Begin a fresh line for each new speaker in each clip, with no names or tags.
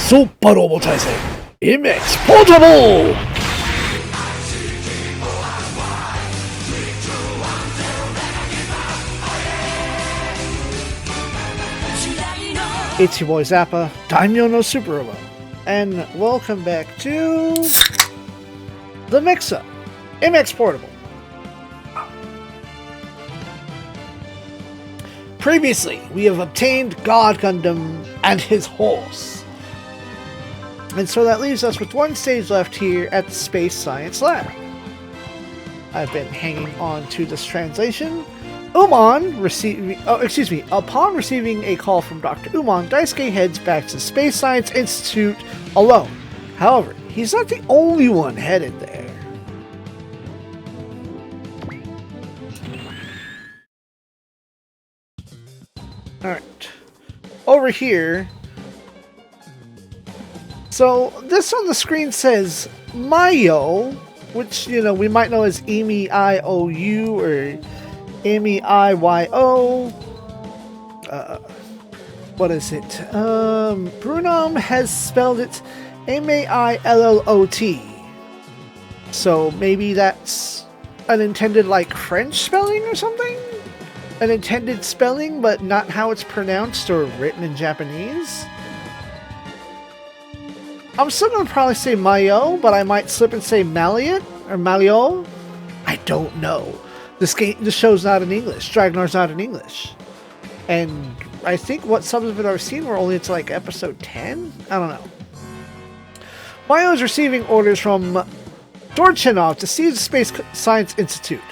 Super Robotizer MX Portable! It's your boy Zappa, Daimyo no Super Robo, and welcome back to the Mix-Up MX Portable. Previously, we have obtained God Gundam and his horse. And so that leaves us with one stage left here at the Space Science Lab. I've been hanging on to this translation. Upon receiving a call from Dr. Uman, Daisuke heads back to the Space Science Institute alone. However, he's not the only one headed there. Alright. Over here. So, this on the screen says Mayo, which, we might know as Emi-I-O-U or Emi-I-Y-O. What is it? Brunum has spelled it M-A-I-L-L-O-T. So, maybe that's an intended, French spelling or something? An intended spelling, but not how it's pronounced or written in Japanese? I'm still going to probably say Mayo, but I might slip and say Maliot or Malio. I don't know. This show's not in English. Dragonar's not in English. And I think what subs of it I've seen were only until episode 10? I don't know. Mayo is receiving orders from Dorchenov to seize the Space Science Institute.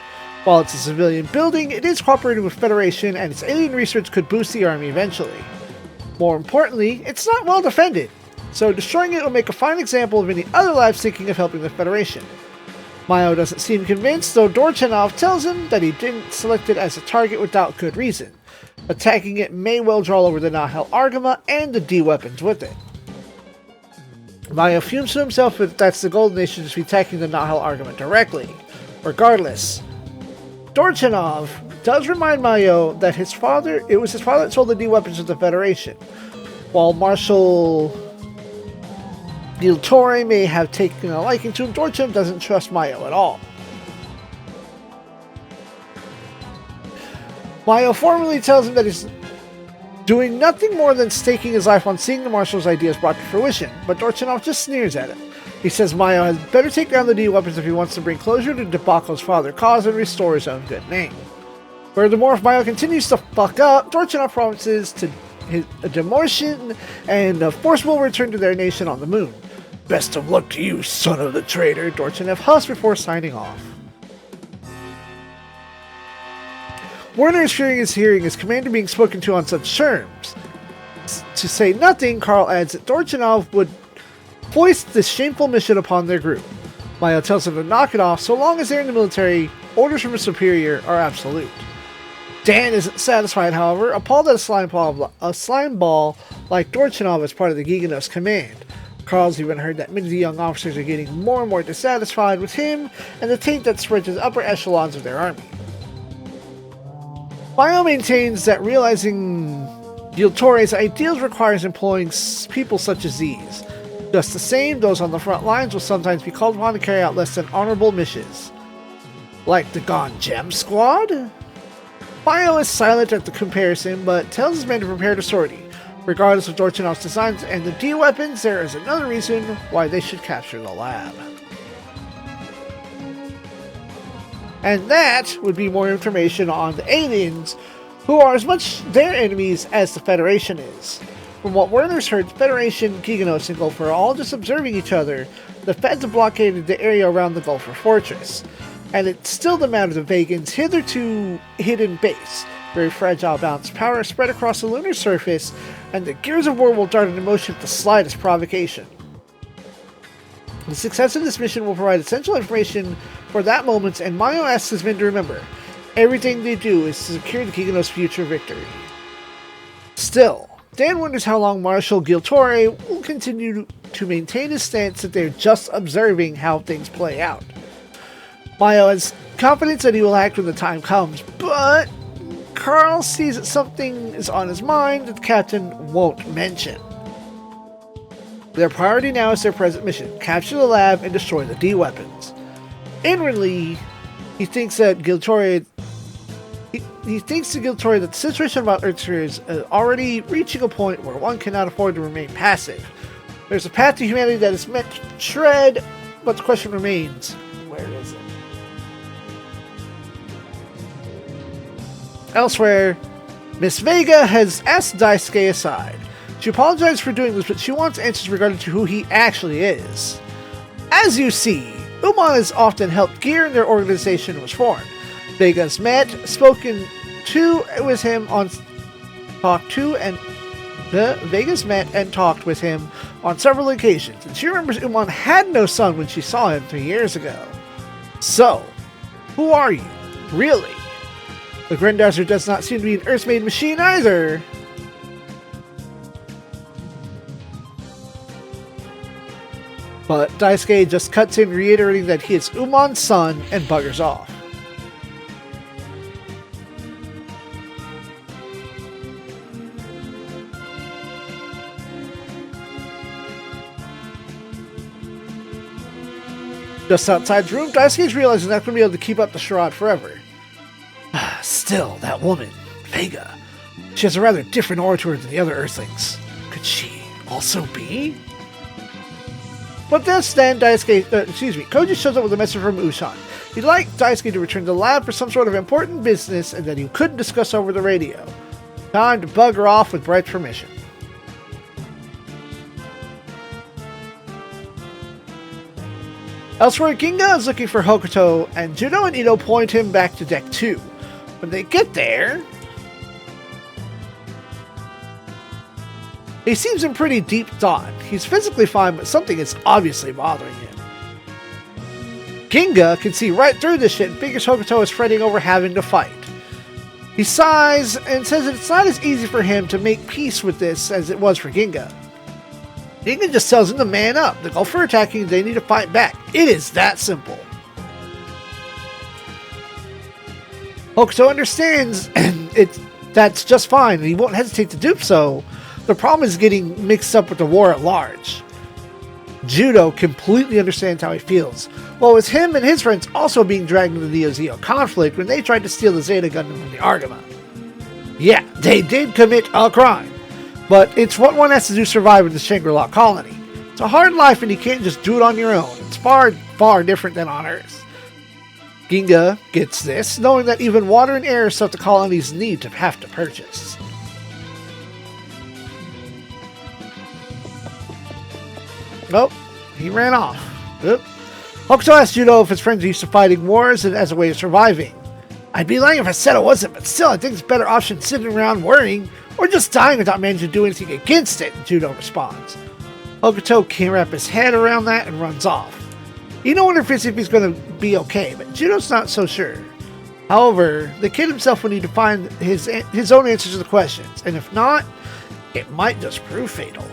While it's a civilian building, it is cooperating with Federation, and its alien research could boost the army eventually. More importantly, it's not well defended, so destroying it will make a fine example of any other labs thinking of helping the Federation. Mayo doesn't seem convinced, though Dorchenov tells him that he didn't select it as a target without good reason. Attacking it may well draw over the Nahel Argama and the D-weapons with it. Mayo fumes to himself that that's the Golden Nation to be attacking the Nahel Argama directly. Regardless, Dorchenov does remind Mayo that it was his father that sold the D-weapons to the Federation. While Marshal Del Torre may have taken a liking to him, Dorchenov doesn't trust Mayo at all. Mayo formally tells him that he's doing nothing more than staking his life on seeing the Marshal's ideas brought to fruition, but Dorchenov just sneers at him. He says Mayo has better take down the D-weapons if he wants to bring closure to Debacle's father cause and restore his own good name. Furthermore, if Mayo continues to fuck up, Dorchenov promises a demotion and a forcible return to their nation on the moon. Best of luck to you, son of the traitor, Dorchenov husks before signing off. Werner is fearing his hearing his commander being spoken to on such terms. To say nothing, Carl adds that Dorchenov would foist this shameful mission upon their group. Mayo tells them to knock it off so long as they're in the military. Orders from a superior are absolute. Dan isn't satisfied, however, appalled at a slime ball like Dorchenov as part of the Giganos command. Carl's even heard that many of the young officers are getting more and more dissatisfied with him and the taint that spreads to the upper echelons of their army. Mayo maintains that realizing Del Torre's ideals requires employing people such as these. Just the same, those on the front lines will sometimes be called upon to carry out less than honorable missions. Like the Gone Gem Squad? Mayo is silent at the comparison, but tells his men to prepare to sortie. Regardless of Dorchenov's designs and the D-weapons, there is another reason why they should capture the lab. And that would be more information on the aliens, who are as much their enemies as the Federation is. From what Werner's heard, the Federation, Giganos, and Gulfer are all just observing each other. The Feds have blockaded the area around the Gulfer Fortress, and it's still the matter of Vagan's hitherto hidden base. Very fragile balanced power spread across the lunar surface, and the gears of war will dart into motion at the slightest provocation. The success of this mission will provide essential information for that moment, and Mayo asks his men to remember, everything they do is to secure the Giganos' future victory. Still, Dan wonders how long Marshal Del Torre will continue to maintain his stance that they're just observing how things play out. Mayo has confidence that he will act when the time comes, but Carl sees that something is on his mind that the captain won't mention. Their priority now is their present mission: capture the lab and destroy the D weapons. Inwardly, he thinks that Giltori he thinks to Giltori that the situation about Earth is already reaching a point where one cannot afford to remain passive. There's a path to humanity that is meant to tread, but the question remains, where is it? Elsewhere, Miss Vega has asked Daisuke aside. She apologized for doing this, but she wants answers regarding to who he actually is. As you see, Uman has often helped gear their organization was formed. Vega's met, spoken to with him on Vega's met and talked with him on several occasions, and she remembers Uman had no son when she saw him 3 years ago. So, who are you, really? The Grendazer does not seem to be an Earth-made machine either. But Daisuke just cuts in, reiterating that he is Uman's son, and buggers off. Just outside the room, Daisuke's realizing he's not going to be able to keep up the charade forever. Still, that woman, Vega, she has a rather different orator than the other Earthlings. Could she also be? But just then, Koji shows up with a message from Ushan. He'd like Daisuke to return to the lab for some sort of important business and that he couldn't discuss over the radio. Time to bugger off with Bright's permission. Elsewhere, Ginga is looking for Hokuto, and Juno and Ito point him back to Deck 2. When they get there, he seems in pretty deep thought. He's physically fine, but something is obviously bothering him. Ginga can see right through this shit and figures Hokuto is fretting over having to fight. He sighs and says that it's not as easy for him to make peace with this as it was for Ginga. Ginga just tells him to man up. The Gulf are attacking, they need to fight back. It is that simple. Hokuto understands, and that's just fine, and he won't hesitate to do so. The problem is getting mixed up with the war at large. Judo completely understands how he feels. Well, it was him and his friends also being dragged into the Neo-Zeo conflict when they tried to steal the Zeta Gundam from the Argama. Yeah, they did commit a crime. But it's what one has to do to survive in the Shangri-La colony. It's a hard life and you can't just do it on your own. It's far, far different than on Earth. Ginga gets this, knowing that even water and air is stuff the colonies need to have to purchase. Oh, he ran off. Oop. Hokuto asked Judo if his friends are used to fighting wars and as a way of surviving. I'd be lying if I said I wasn't, but still I think it's a better option sitting around worrying or just dying without managing to do anything against it, Judo responds. Hokuto can't wrap his head around that and runs off. Ino wonders if he's going to be okay, but Judo's not so sure. However, the kid himself will need to find his own answers to the questions, and if not, it might just prove fatal.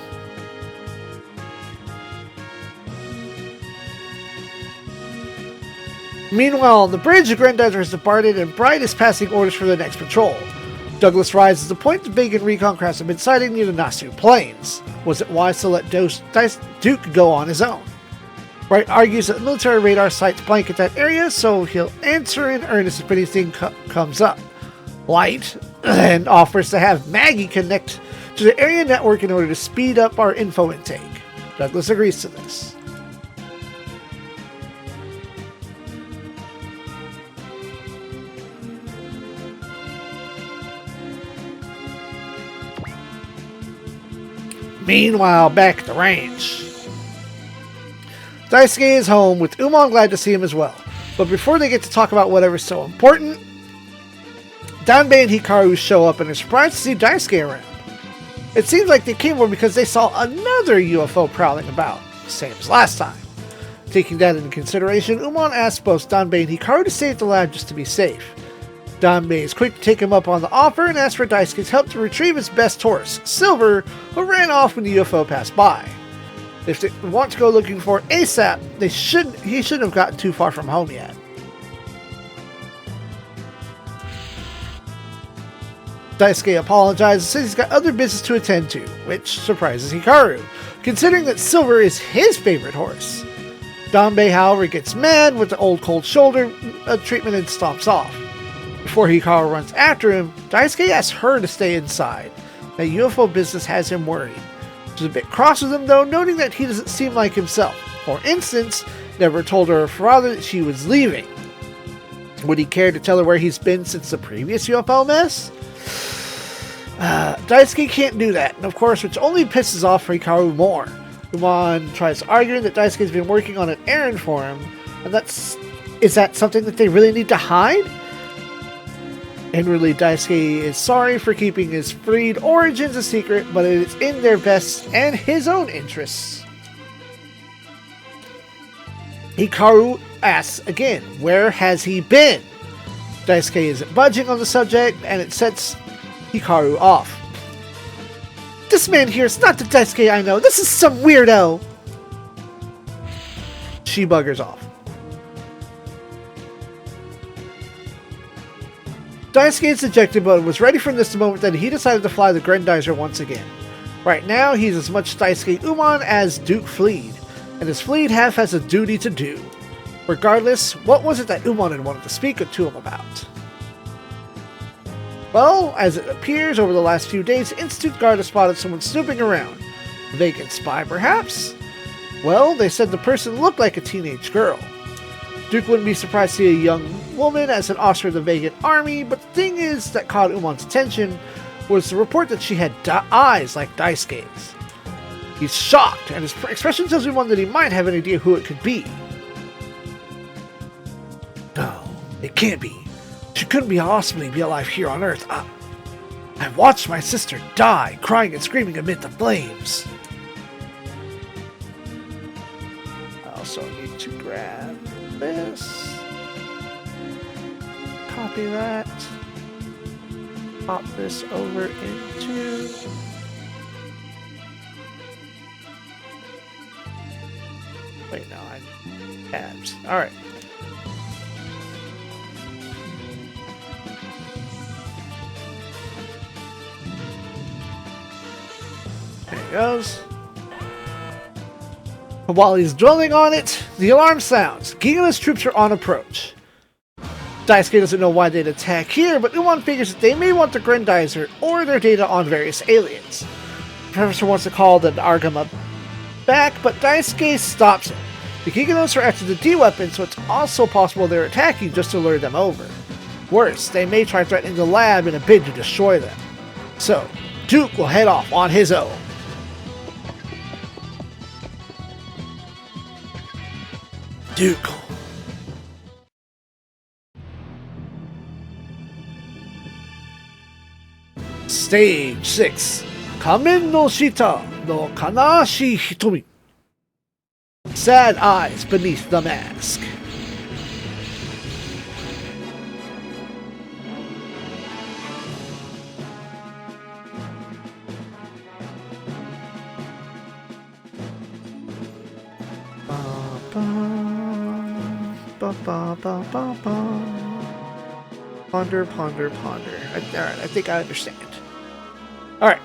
Meanwhile, on the bridge, the Grendizer has departed and Bright is passing orders for the next patrol. Douglas rises to point the big and recon crafts have been sighting near the Nasu Plains. Was it wise to let Duke go on his own? Bright argues that military radar sites blanket that area, so he'll answer in earnest if anything comes up. Light then offers to have Maggie connect to the area network in order to speed up our info intake. Douglas agrees to this. Meanwhile, back at the ranch, Daisuke is home, with Uman glad to see him as well. But before they get to talk about whatever's so important, Danbei and Hikaru show up and are surprised to see Daisuke around. It seems like they came over because they saw another UFO prowling about, same as last time. Taking that into consideration, Uman asks both Danbei and Hikaru to stay at the lab just to be safe. Danbei is quick to take him up on the offer and asks for Daisuke's help to retrieve his best horse, Silver, who ran off when the UFO passed by. If they want to go looking for ASAP, he shouldn't have gotten too far from home yet. Daisuke apologizes and says he's got other business to attend to, which surprises Hikaru, considering that Silver is his favorite horse. Danbei, however, gets mad with the old cold shoulder treatment and stomps off. Before Hikaru runs after him, Daisuke asks her to stay inside. The UFO business has him worried. She's a bit cross with him though, noting that he doesn't seem like himself. For instance, never told her father that she was leaving. Would he care to tell her where he's been since the previous UFO mess? Daisuke can't do that, and of course, which only pisses off Hikaru more. Umon tries arguing that Daisuke's been working on an errand for him, and is that something that they really need to hide? Inwardly, Daisuke is sorry for keeping his freed origins a secret, but it is in their best and his own interests. Hikaru asks again, where has he been? Daisuke isn't budging on the subject, and it sets Hikaru off. This man here is not the Daisuke I know. This is some weirdo. She buggers off. Daisuke is dejected, but was ready from this moment that he decided to fly the Grendizer once again. Right now, he's as much Daisuke Umon as Duke Fleed, and his fleet half has a duty to do. Regardless, what was it that Umon had wanted to speak to him about? Well, as it appears, over the last few days, Institute Guard has spotted someone snooping around. A vacant spy, perhaps? Well, they said the person looked like a teenage girl. Duke wouldn't be surprised to see a young woman as an officer of the vacant army, but the thing is that caught Umon's attention was the report that she had eyes like Daisuke's. He's shocked, and his expression tells Umon that he might have an idea who it could be. No, it can't be. She couldn't possibly be alive here on Earth. I watched my sister die, crying and screaming amid the flames. I also need to grab this. Copy that. Pop this over into... Wait, no, I need tabs. Alright. There it goes. While he's dwelling on it, the alarm sounds. Giga's troops are on approach. Daisuke doesn't know why they'd attack here, but Umon figures that they may want the Grendizer or their data on various aliens. The professor wants to call the Argama back, but Daisuke stops him. The Giganos are after the D-weapon, so it's also possible they're attacking just to lure them over. Worse, they may try threatening the lab in a bid to destroy them. So, Duke will head off on his own. Duke. Stage 6. Kamen no Shita no Kanashi Hitomi. Sad eyes beneath the mask. Ponder, ponder, ponder. Alright, I think I understand. Alright,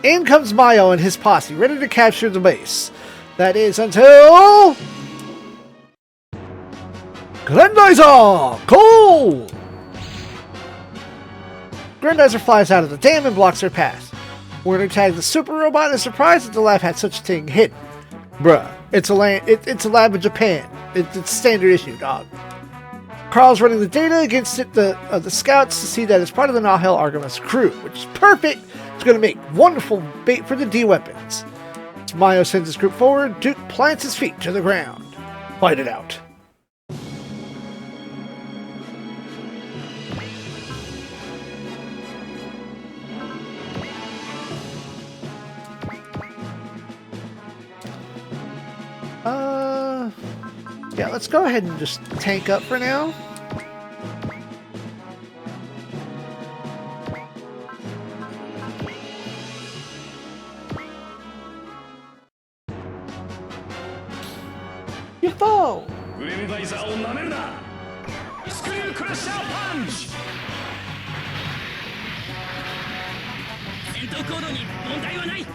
in comes Mayo and his posse, ready to capture the base. That is until... Grendizer! Cool! Grendizer flies out of the dam and blocks their path. Werner tags the super robot and is surprised that the lab had such a thing hidden. Bruh, it's a lab in Japan. It's standard issue, dog. Carl's running the data against it, the scouts to see that it's part of the Nahel Artemis crew, which is perfect. It's going to make wonderful bait for the D-weapons. As Mayo sends his group forward, Duke plants his feet to the ground. Fight it out. Yeah, let's go ahead and just tank up for now. UFO!
戦闘行動に問題はない。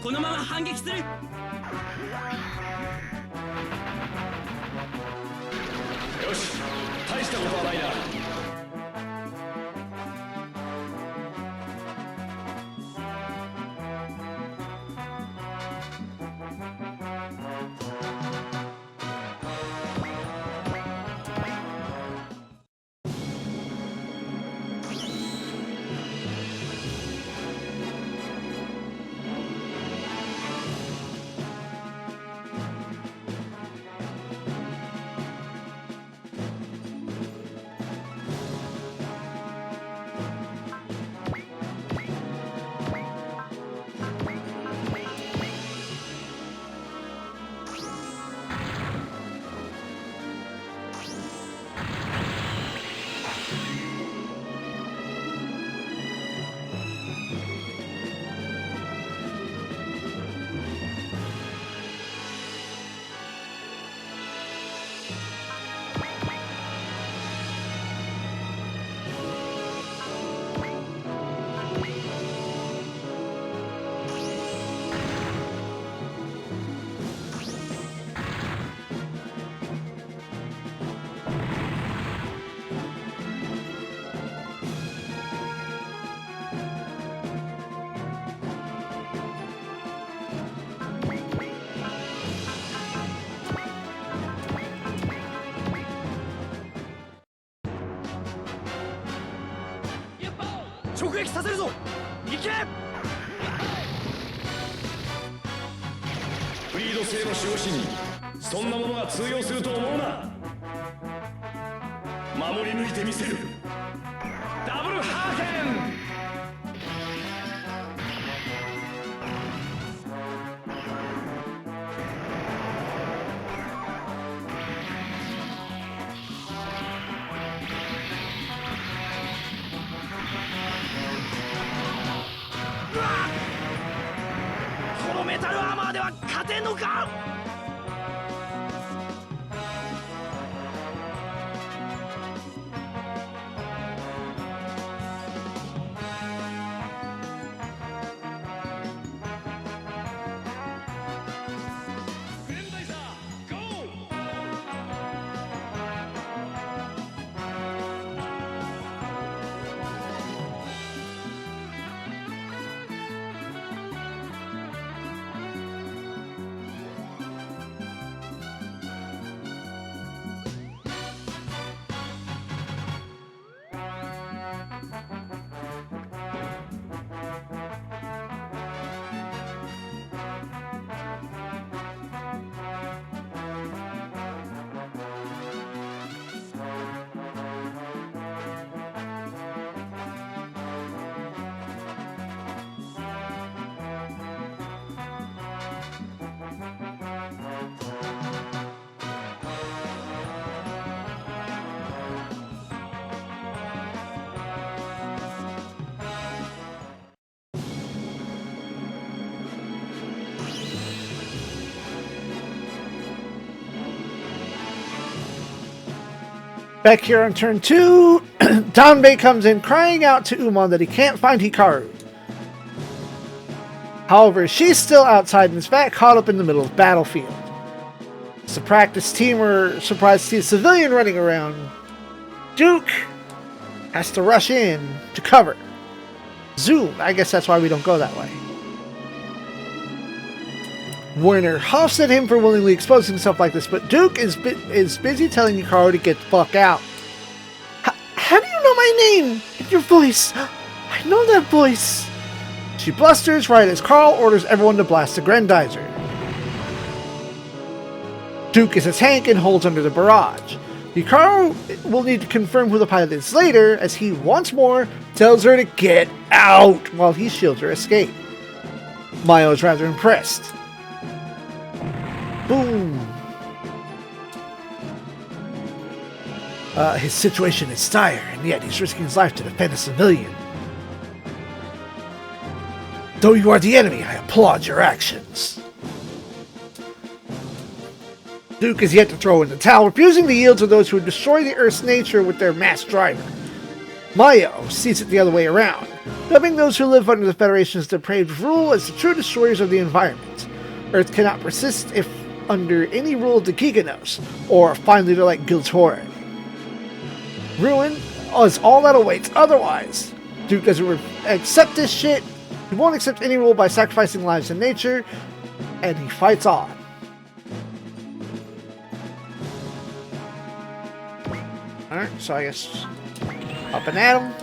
このまま反撃する。よし、大したことはないな。直撃させるぞ。行け。フリード製の守護神にそんなものが通用すると思うな。守り抜いてみせる。ダブルハーケン。このメタルアーマーでは勝てんのか。グレンダイザーゴー。
Back here on turn 2, Danbei comes in crying out to Umon that he can't find Hikaru. However, she's still outside and is back caught up in the middle of the battlefield. It's a practice team are surprised to see a civilian running around. Duke has to rush in to cover. Zoom, I guess that's why we don't go that way. Werner huffs at him for willingly exposing himself like this, but Duke is busy telling Hikaru to get the fuck out. How do you know my name? And your voice? I know that voice. She blusters right as Carl orders everyone to blast the Grendizer. Duke is a tank and holds under the barrage. Hikaru will need to confirm who the pilot is later, as he once more tells her to get out while he shields her escape. Mayo is rather impressed. Boom. His situation is dire, and yet he's risking his life to defend a civilian. Though you are the enemy, I applaud your actions. Duke is yet to throw in the towel, refusing to yield to those who would destroy the Earth's nature with their mass driver. Mayo sees it the other way around, dubbing those who live under the Federation's depraved rule as the true destroyers of the environment. Earth cannot persist if under any rule of the Giganos, or find leader like Giltorin. Ruin is all that awaits otherwise. Duke doesn't accept this shit. He won't accept any rule by sacrificing lives in nature, and he fights on. Alright, so I guess up and at him.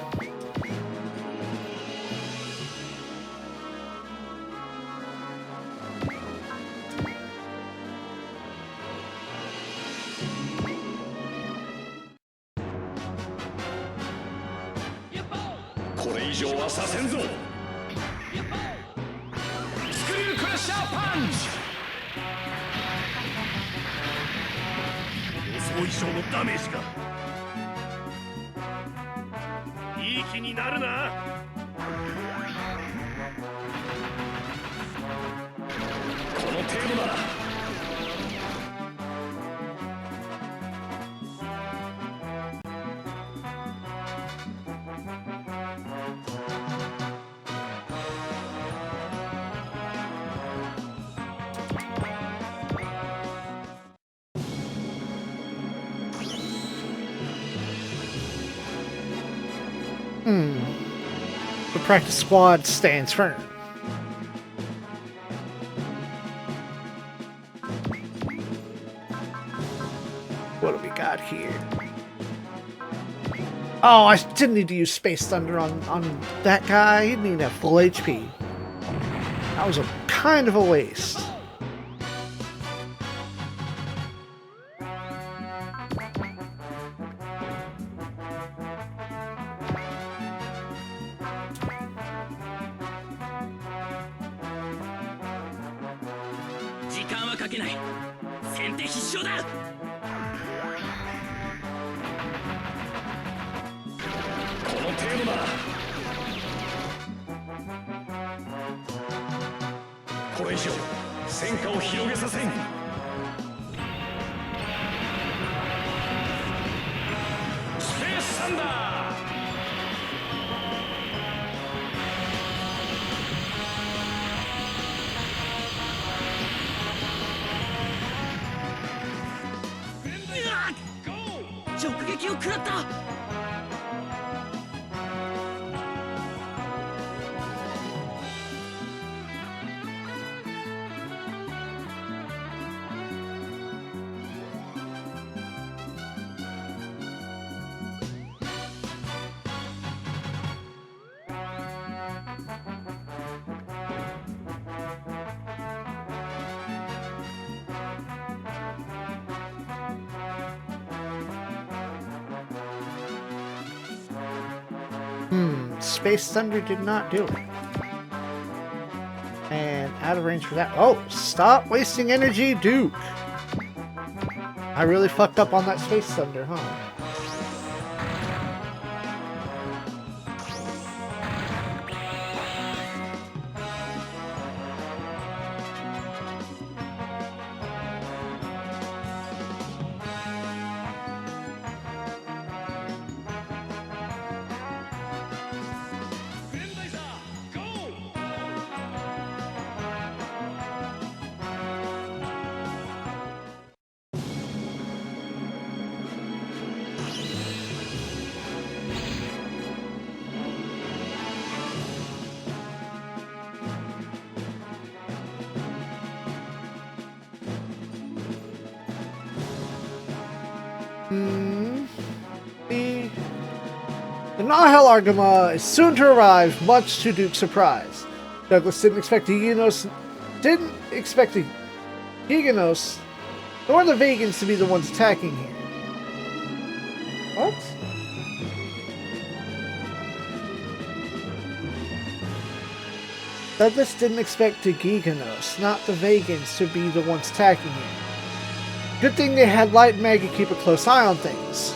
The practice squad stands firm. What do we got here? Oh, I didn't need to use Space Thunder on that guy. He didn't even have full HP. That was a kind of a waste. Space Thunder did not do it. And out of range for that. Oh, stop wasting energy, Duke. I really fucked up on that Space Thunder, huh? The Nahel Argama is soon to arrive, much to Duke's surprise. Douglas didn't expect the Giganos, nor the Vegans to be the ones attacking here. What? Douglas didn't expect the Giganos, not the Vegans, to be the ones attacking here. Good thing they had Light and Maggie keep a close eye on things.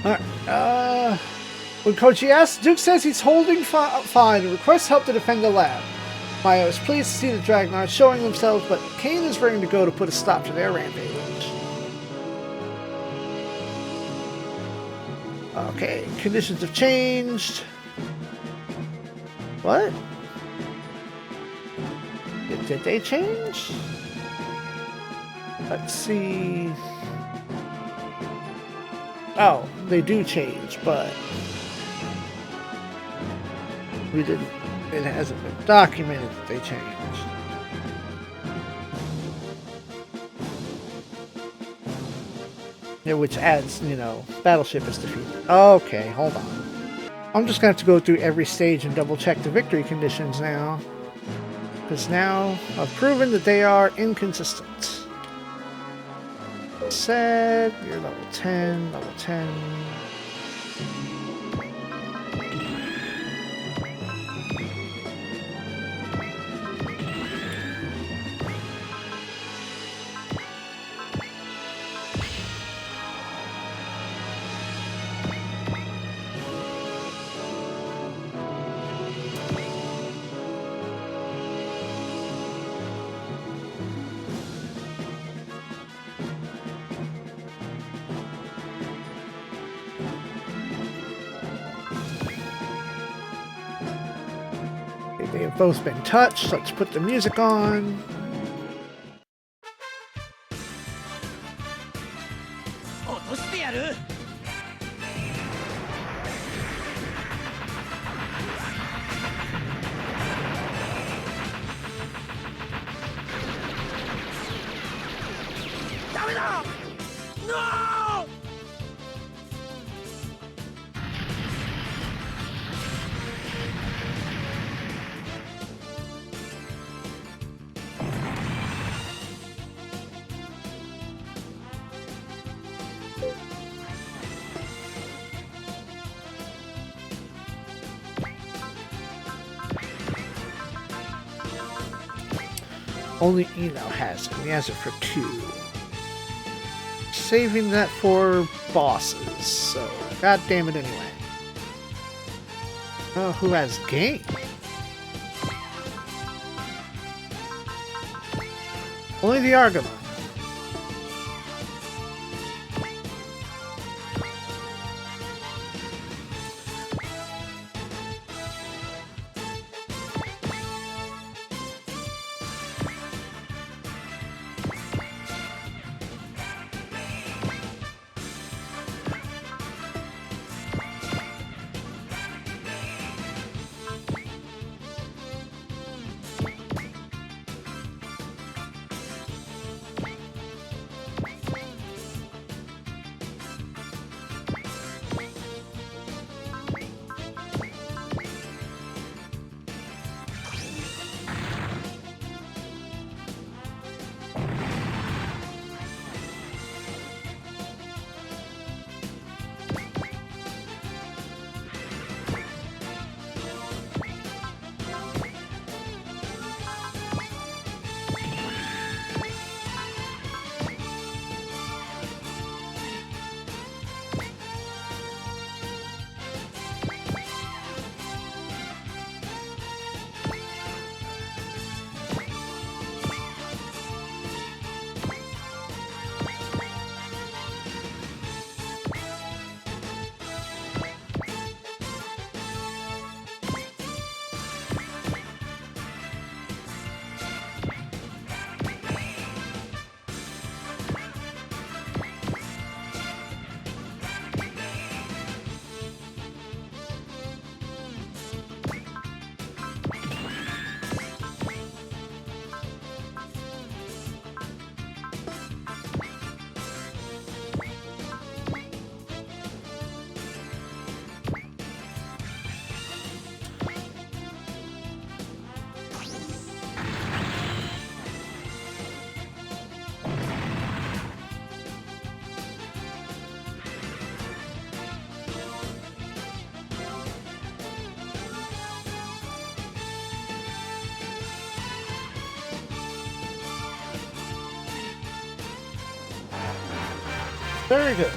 Alright, when Koji asks, Duke says he's holding fine and requests help to defend the lab. Mayo is pleased to see the Dragonards showing themselves, but Kane is ready to go to put a stop to their rampage. Okay, conditions have changed. What? Did they change? Let's see. Oh, they do change, but we didn't. It hasn't been documented that they changed. Yeah, which adds, you know, battleship is defeated. Okay, hold on. I'm just gonna have to go through every stage and double check the victory conditions now, because now I've proven that they are inconsistent. Said you're level 10, level 10. They have both been touched. Let's put the music on.
No!
Only Eno has it. He has it for 2. Saving that for bosses. So, god damn it anyway. Oh, who has game? Only the Argonauts. Very good.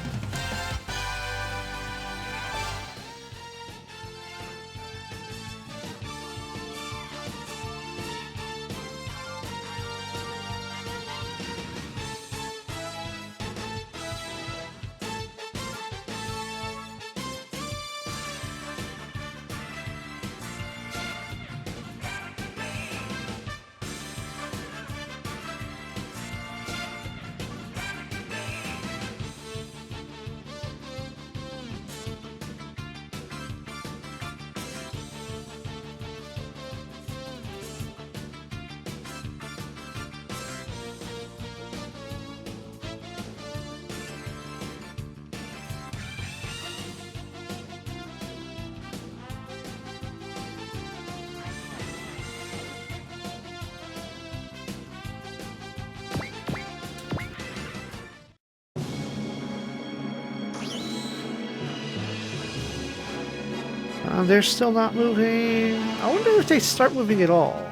They're still not moving. I wonder if they start moving at all.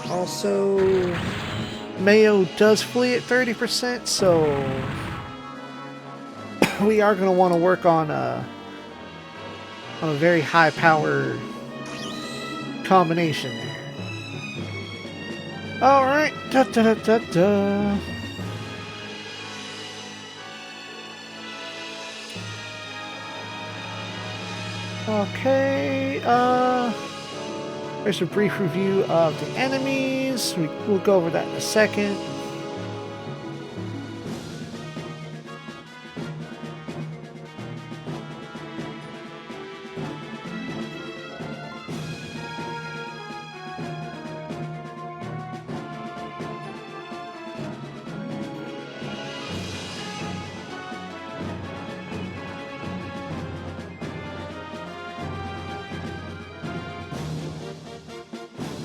Also, Mayo does flee at 30%, so we are going to want to work on a very high power combination there. All right, da da da da. Okay, there's a brief review of the enemies. We'll go over that in a second.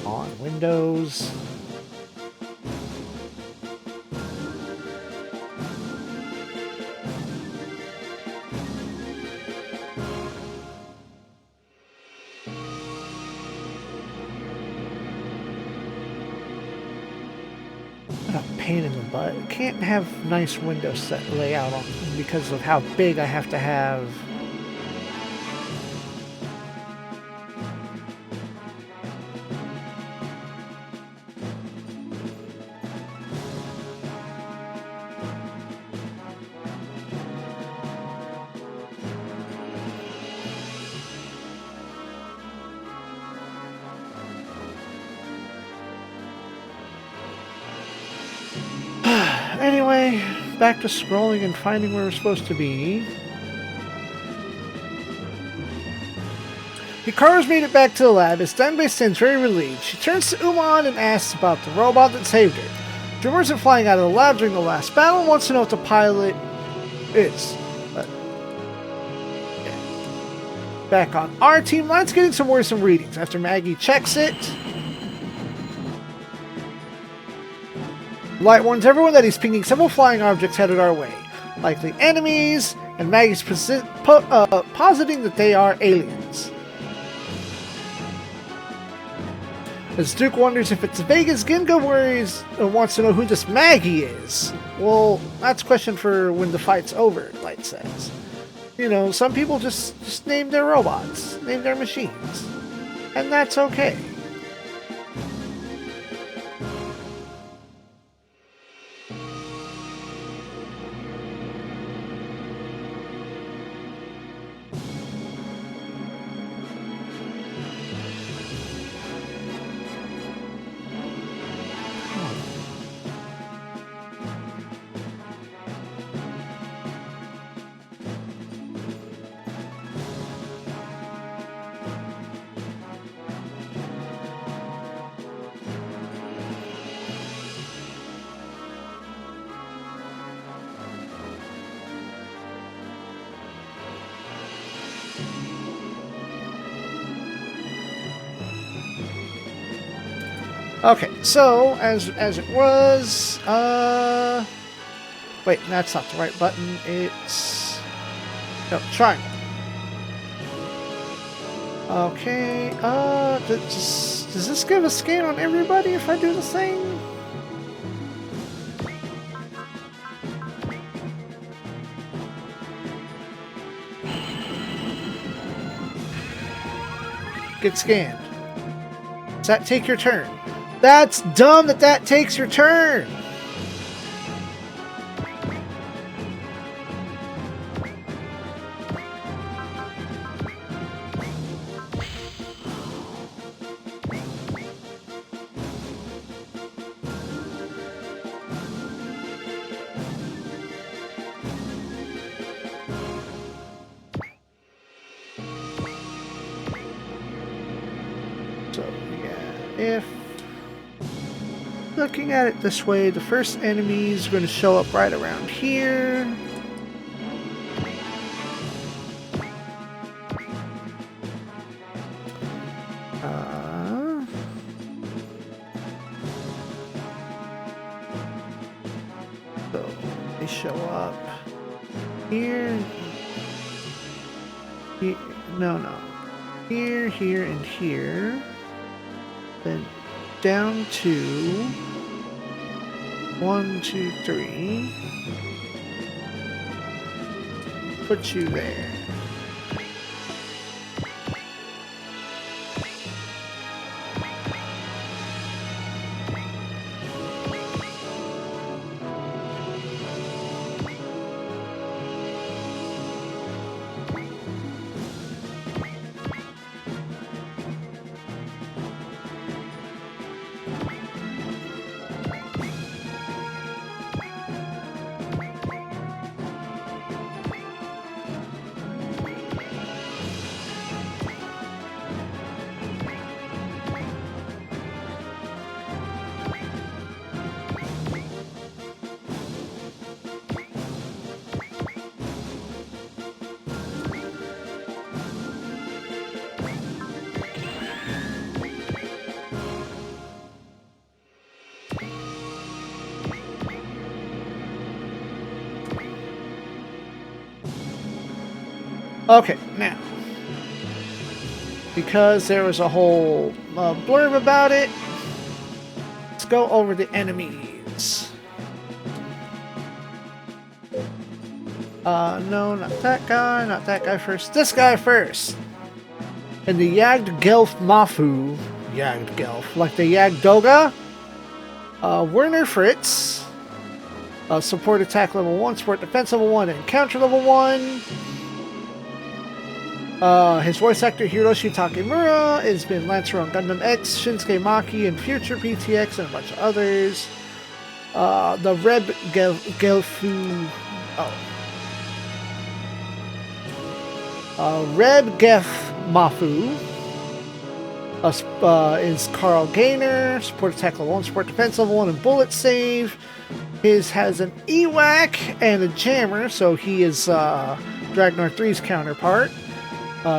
On Windows. What a pain in the butt. Can't have nice window set layout on because of how big I have to have. Anyway, back to scrolling and finding where we're supposed to be. Hikaru's made it back to the lab. As Danbei stands very relieved. She turns to Uman and asks about the robot that saved her. She remembers it flying out of the lab during the last battle and wants to know what the pilot is. Back on our team, Line's getting some worrisome readings. After Maggie checks it, Light warns everyone that he's pinging several flying objects headed our way, likely enemies, and Maggie's positing that they are aliens. As Duke wonders if it's Vegas, Ginga worries and wants to know who this Maggie is. Well, that's a question for when the fight's over, Light says. You know, some people just name their robots, name their machines, and that's okay. Okay, so as it was, wait, that's not the right button. It's no triangle. Okay, does this give a scan on everybody if I do the thing? Get scanned. Does that take your turn? That's dumb that takes your turn! So, yeah, if looking at it this way, the first enemy is going to show up right around here. So they show up here. No. Here, here, and here. Then down to 1, 2, 3. Put you there. Okay, now, because there was a whole blurb about it, let's go over the enemies. No, not that guy first, this guy first. And the Yagd Gelf Mafu, Yagd Gelf, like the Yagd Doga, Werner Fritz, support attack level 1, support defense level 1, and counter level 1. His voice actor Hiroshi Takemura has been Lancer on Gundam X, Shinsuke Maki, and Future PTX, and a bunch of others. The Reb Gelfu... Reb Gef Mafu is Carl Gaynor, support attack level 1, support defense level 1, and bullet save. His has an EWAC and a jammer, so he is Dragnar 3's counterpart.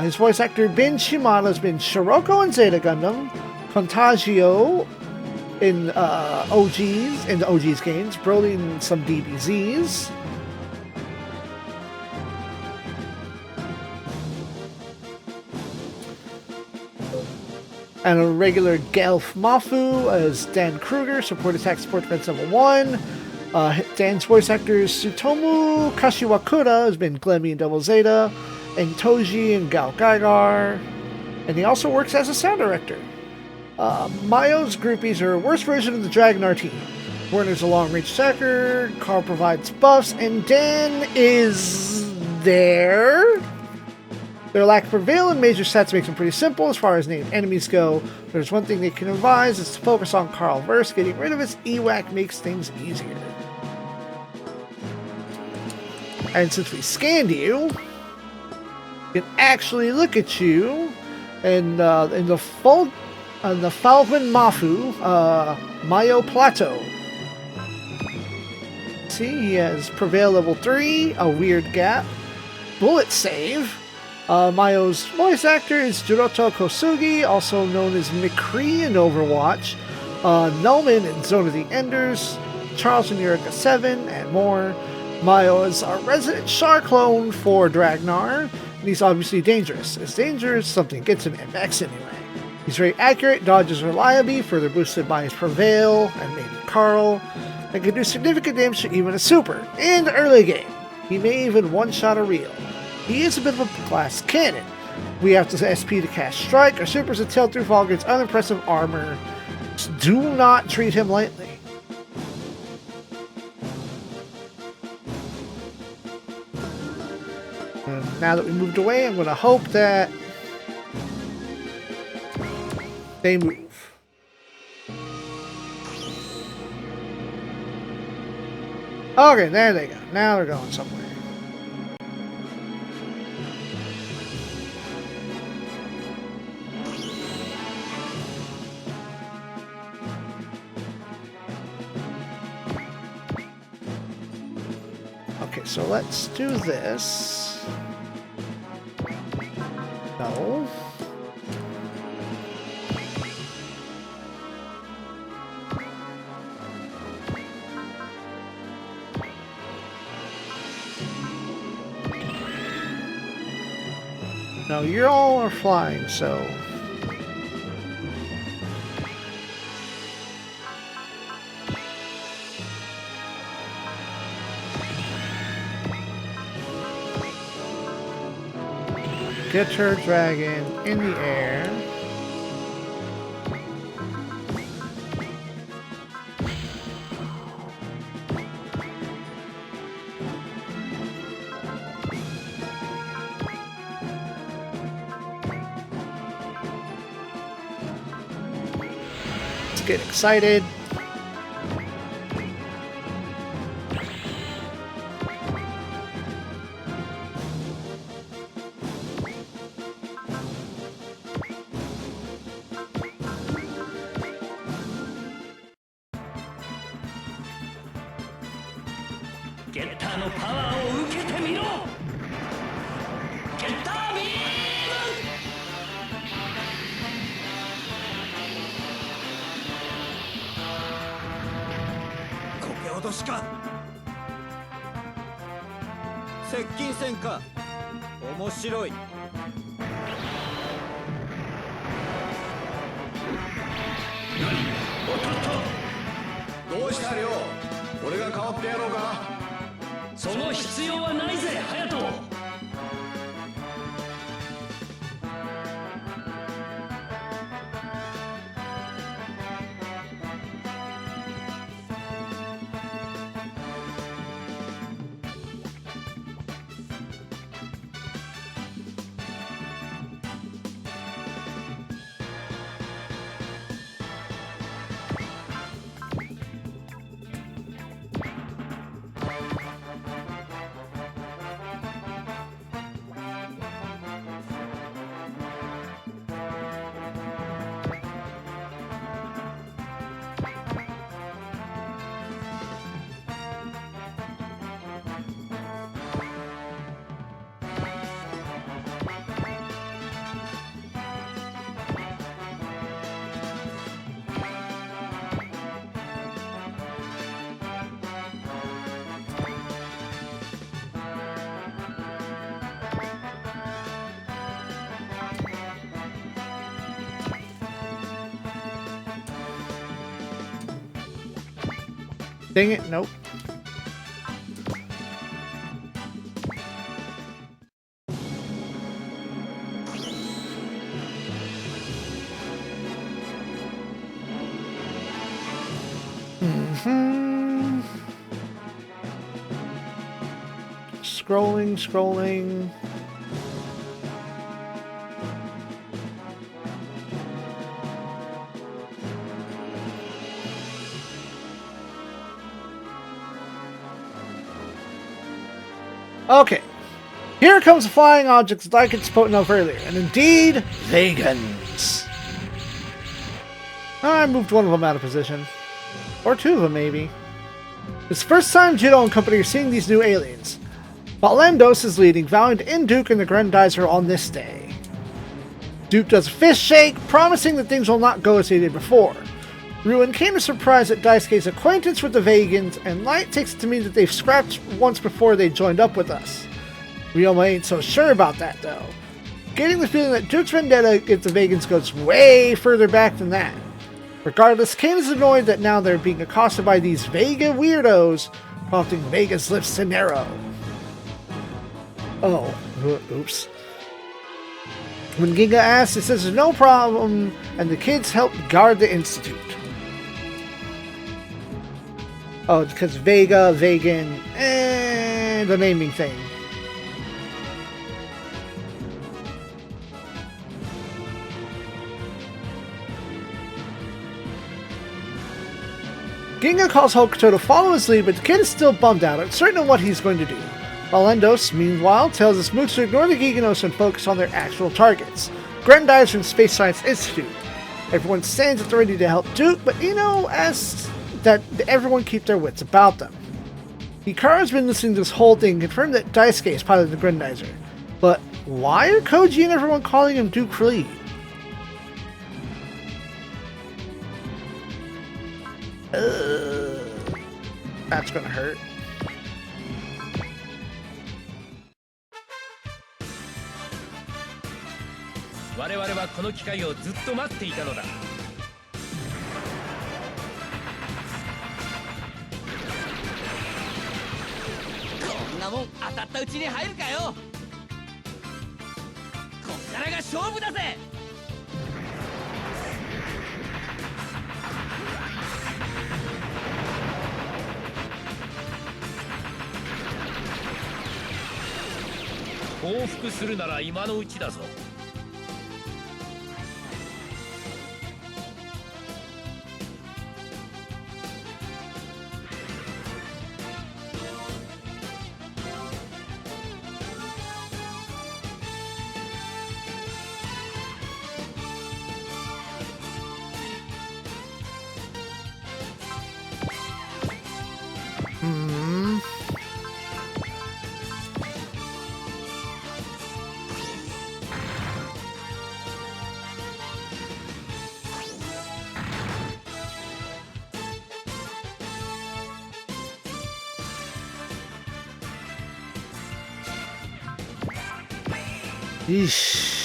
His voice actor Ben Shimada has been Shiroko in Zeta Gundam, Contagio in the OG's games, Broly in some DBZs. And a regular Gelf Mafu as Dan Kruger, support attack, support defense level 1. Dan's voice actor Tsutomu Kashiwakura has been Glemmy in Double Zeta, and Toji and Gal Gaigar, and he also works as a sound director. Mayo's groupies are a worse version of the Dragnar team. Werner's a long-range attacker, Carl provides buffs, and Dan is there. Their lack of prevail and major stats makes them pretty simple as far as named enemies go. There's one thing they can advise is to focus on Carl Verse. Getting rid of his EWAC makes things easier. And since we scanned you, can actually look at you in the Falvin Mafu Mayo Plateau. See, he has Prevail level 3, a weird gap, bullet save. Mayo's voice actor is Jiroto Kosugi, also known as McCree in Overwatch, Nullman in Zone of the Enders, Charles in Eureka 7, and more. Mayo is our resident Char clone for Dragnar. and he's obviously dangerous. As danger is something gets him MX anyway. He's very accurate, dodges reliably, further boosted by his Prevail and maybe Carl, and can do significant damage to even a super in the early game. He may even one-shot a reel. He is a bit of a glass cannon. We have to SP to cast Strike. Our supers are tailed through fall against unimpressive armor. Just do not treat him lightly. And now that we moved away, I'm going to hope that they move. Okay, there they go. Now they're going somewhere. Okay, so let's do this. No. No, you all are flying, so... Get her dragon in the air. Let's get excited. Dang it, nope. Scrolling. Okay, here comes the flying objects that I could spoken of earlier, and indeed, Vegans. I moved one of them out of position. Or two of them, maybe. It's the first time Jiddo and company are seeing these new aliens. Valendos is leading, vowing to end Duke and the Grendizer on this day. Duke does a fist shake, promising that things will not go as they did before. Ruin came to surprise at Daisuke's acquaintance with the Vegans, and Light takes it to mean that they've scrapped once before they joined up with us. Ryoma ain't so sure about that, though. Getting the feeling that Duke's vendetta against the Vegans goes way further back than that. Regardless, Kane is annoyed that now they're being accosted by these Vega weirdos, prompting Vega's lips to narrow. Oh, oops. When Ginga asks, he says there's no problem, and the kids help guard the Institute. Oh, because Vega, Vegan, and the naming thing. Ginga calls Hokuto to follow his lead, but the kid is still bummed out, uncertain of what he's going to do. Valendos, meanwhile, tells his mooks to ignore the Giganos and focus on their actual targets. Grenadiers from Space Science Institute. Everyone stands at the ready to help Duke, but Ino asks that everyone keep their wits about them. Hikaru's been listening to this whole thing and confirmed that Daisuke is piloting the Grenadier. But why are Koji and everyone calling him Duke Lee? That's gonna hurt. Yeesh.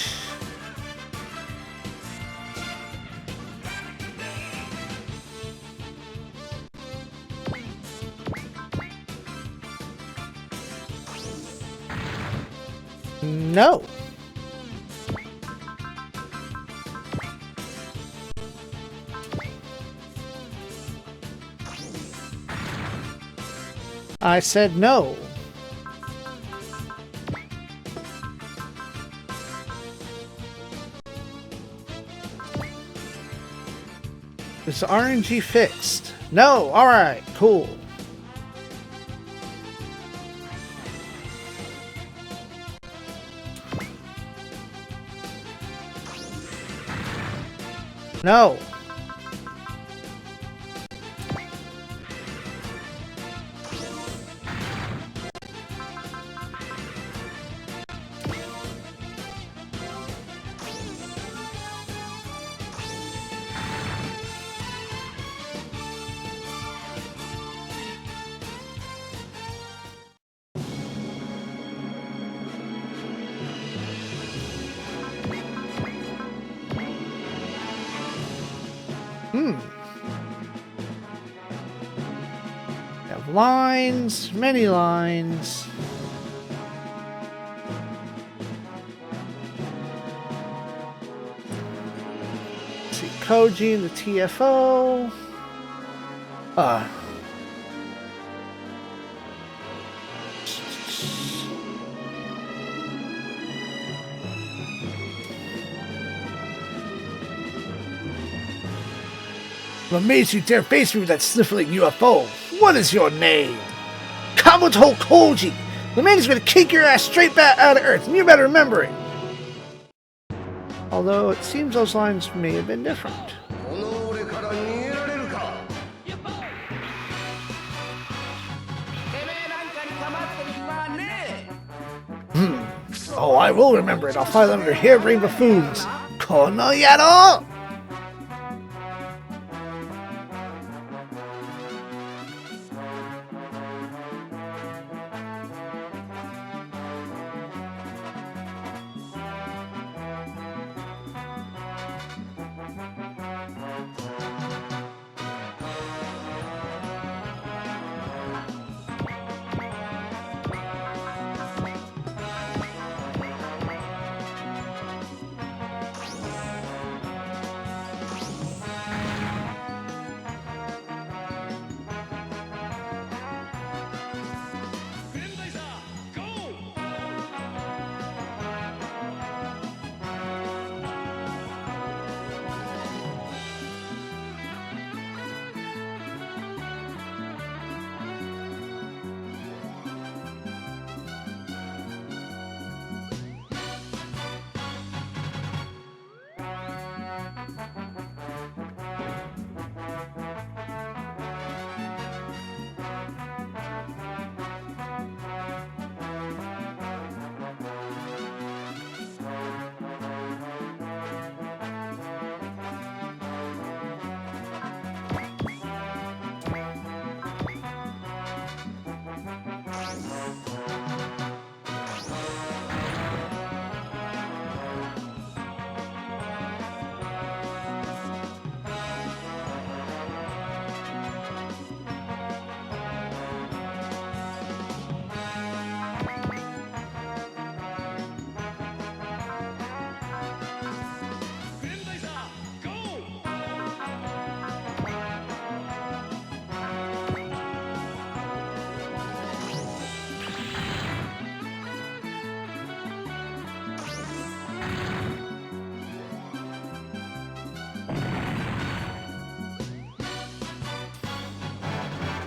No. I said no. Is RNG fixed? No! Alright, cool. No! Have lines, many lines. Let's see, Koji and the TFO. I'm amazed you dare face me with that sniffling UFO. What is your name? Kabuto Koji! The man is going to kick your ass straight back out of Earth, and you better remember it! Although it seems those lines may have been different. Oh, I will remember it. I'll file under harebrained buffoons. Kono yaro!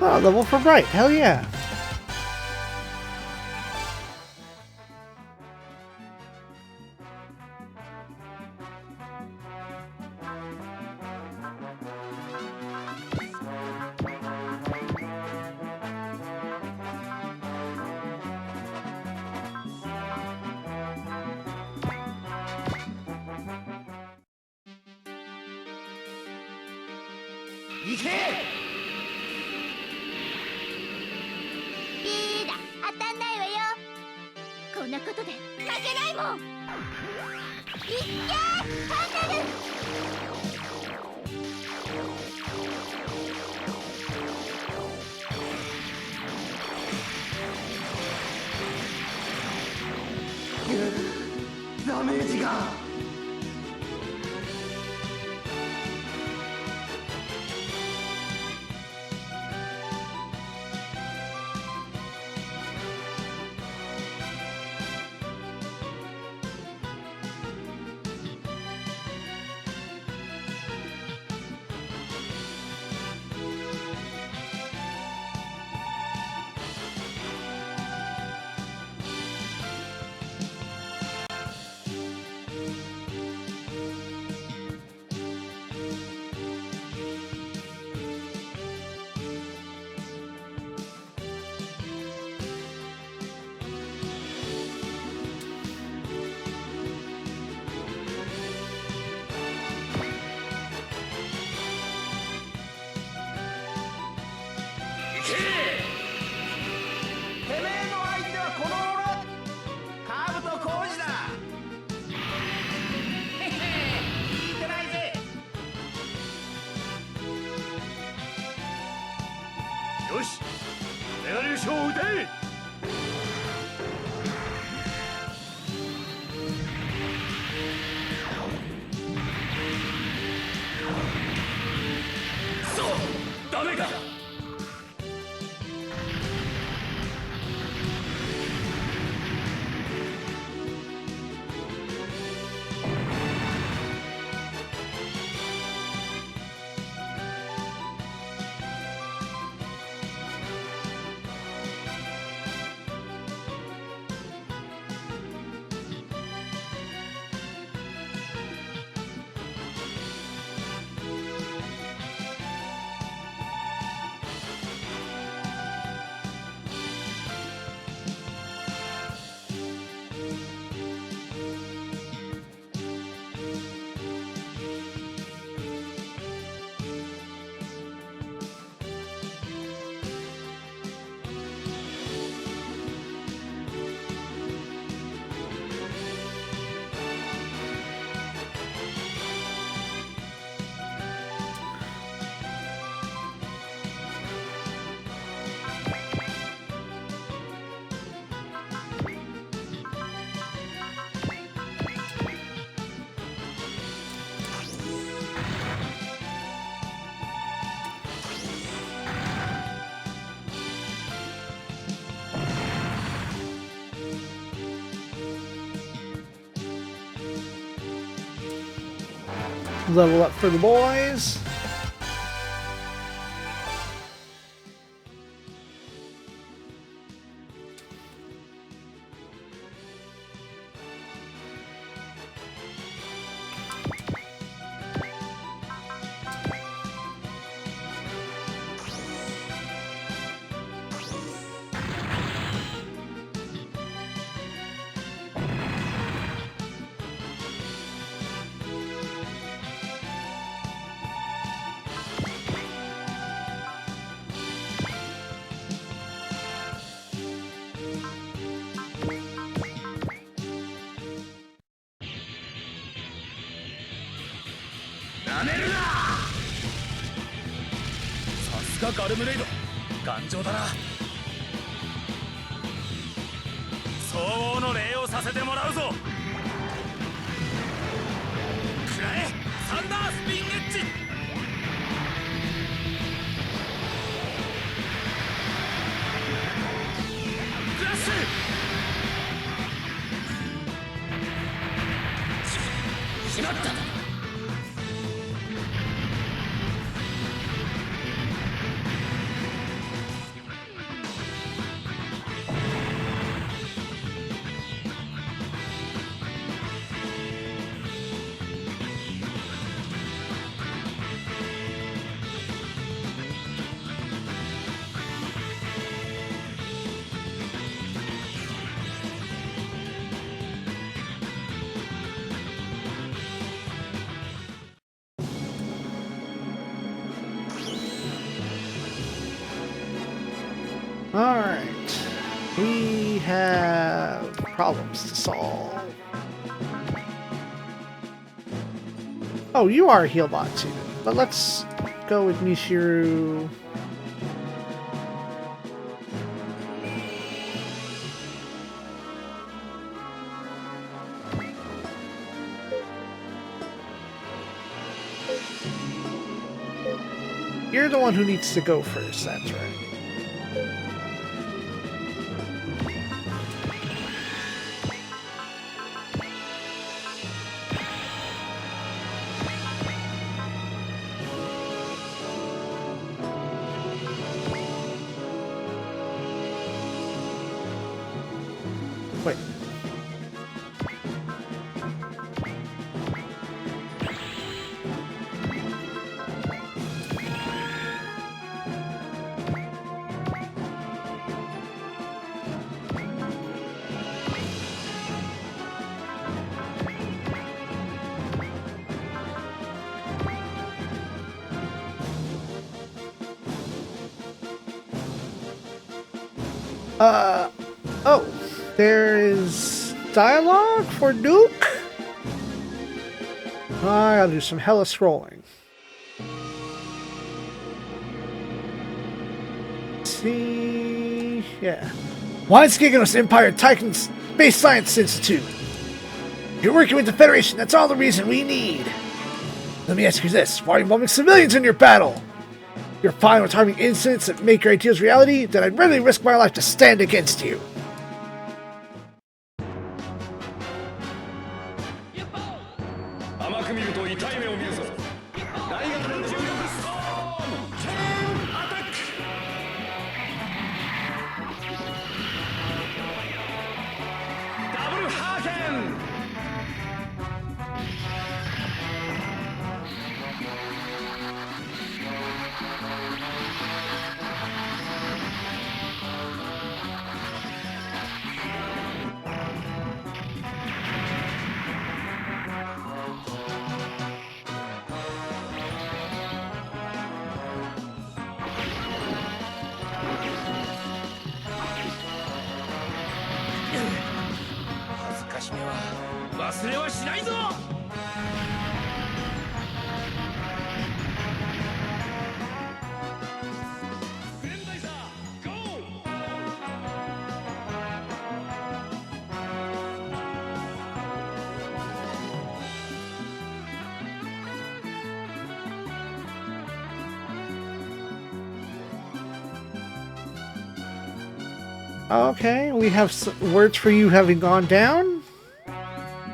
Oh, level for Bright. Hell yeah.
よし、メガ粒子を撃て。そう、ダメか。
Level up for the boys.
ガルムレイド頑丈だな。相応の礼をさせてもらうぞ。くらえサンダースピンエッジ。クラッシュ。しまった。
Alright. We have problems to solve. Oh, you are a Healbot too. But let's go with Mishiru. You're the one who needs to go first, that's right. Wait. Oh, there is dialogue for Duke? I gotta do some hella scrolling. See, yeah. Why's Giganos Empire Titan Space Science Institute? You're working with the Federation, that's all the reason we need. Let me ask you this, why are you involving civilians in your battle? You're fine with harming incidents that make your ideals reality, then I'd readily risk my life to stand against you. Okay, we have words for you having gone down.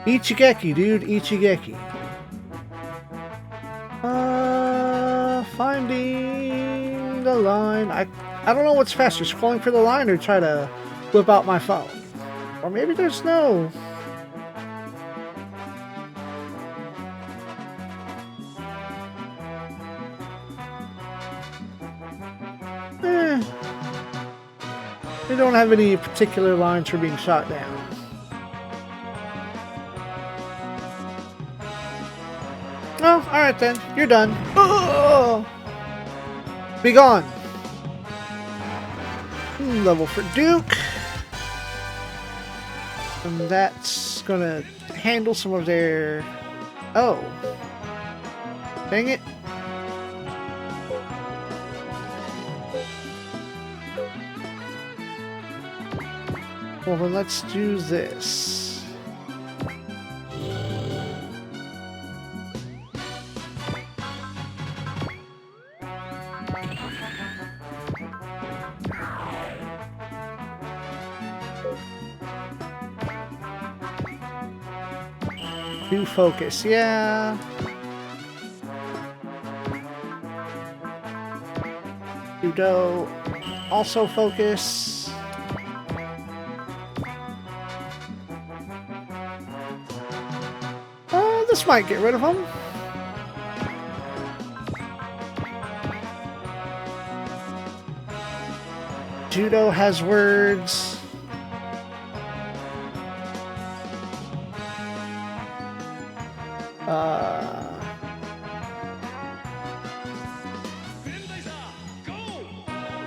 Ichigeki, dude, Ichigeki. Finding the line. I don't know what's faster, scrolling for the line or try to whip out my phone. Or maybe there's no... We don't have any particular lines for being shot down. Oh, alright then. You're done. Oh! Be gone. Level for Duke. And that's gonna handle some of their... Oh. Dang it. Well, then let's do this. Do focus, yeah. Judo, also focus. This might get rid of him. Judo has words.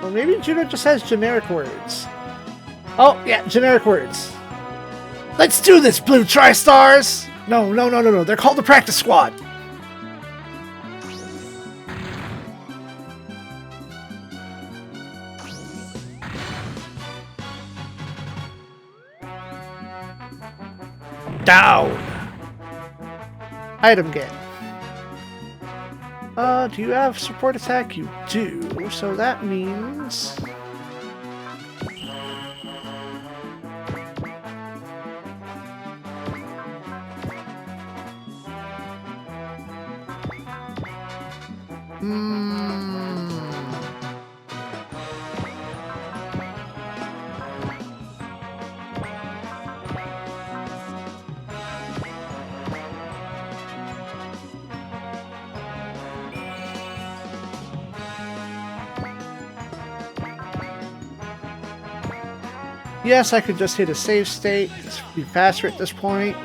Or maybe Judo just has generic words. Oh, yeah, generic words. Let's do this, Blue Tri-Stars! No. They're called the Practice Squad. Down! Item get. Do you have support attack? You do, so that means... Yes, I could just hit a save state. It's be faster at this point.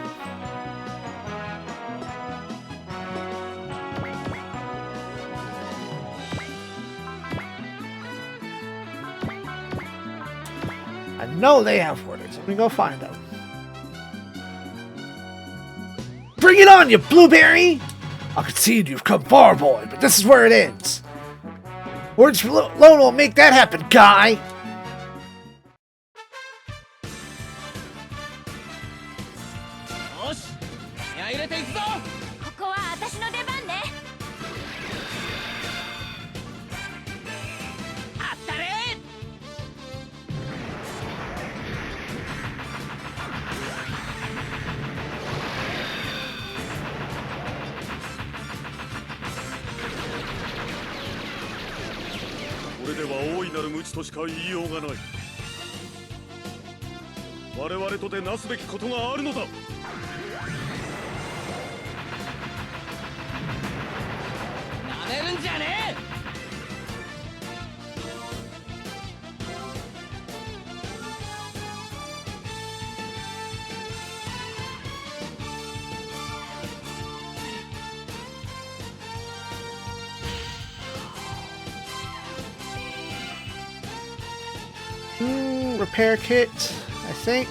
I know they have orders. Let me go find them. Bring it on, you blueberry! I concede you've come far, boy, but this is where it ends. Words alone will make that happen, guy! Repair kit, I think.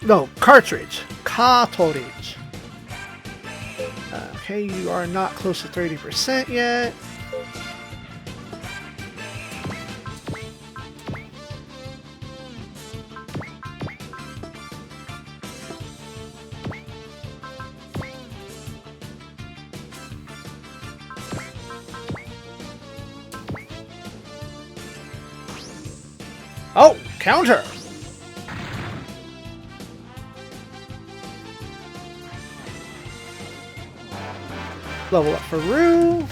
No, cartridge. Cartridge. Okay, you are not close to 30% yet. Oh, counter! Level up for Rue.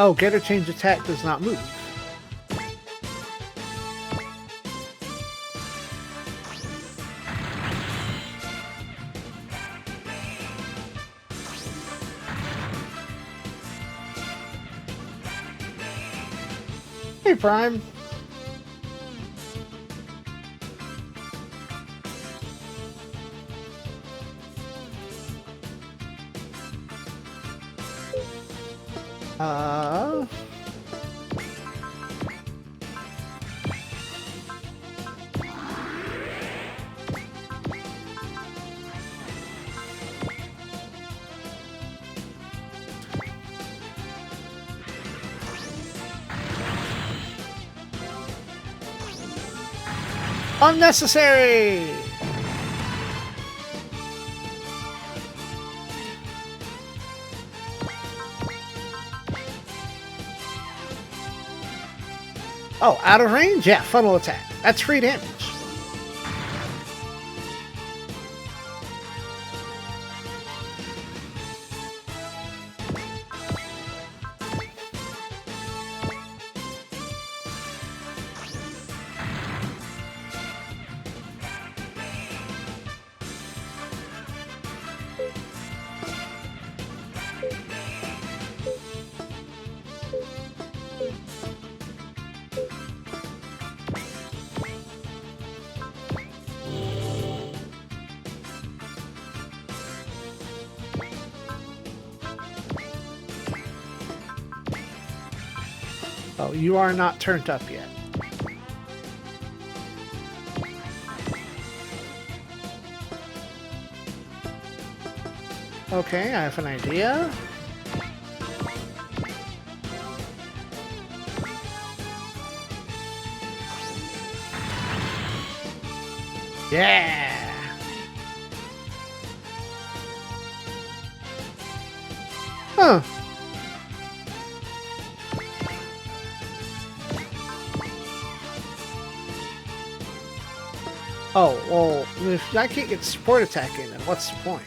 Oh, get or change attack does not move. Hey, Prime. Unnecessary! Oh, out of range? Yeah, funnel attack. That's free damage. Oh, you are not turned up yet. Okay, I have an idea. Yeah! Huh. Oh, well, if I can't get support attack in, then what's the point?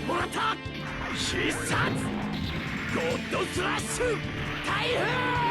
Morata! 必殺ゴッドスラッシュ台風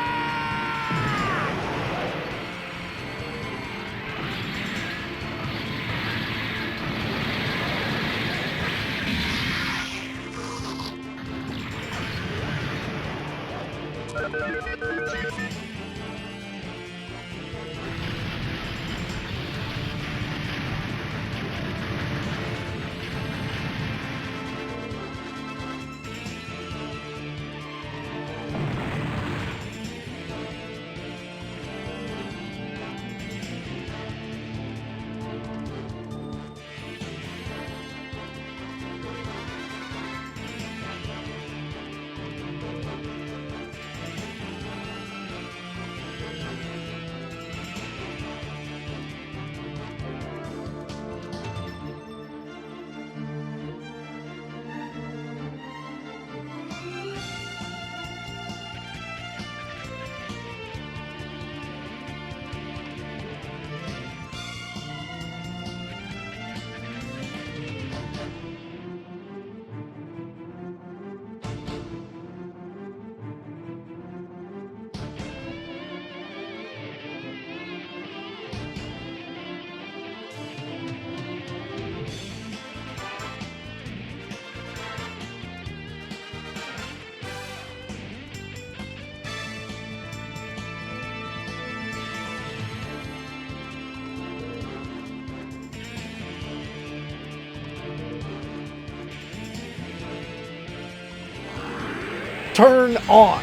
Turn on.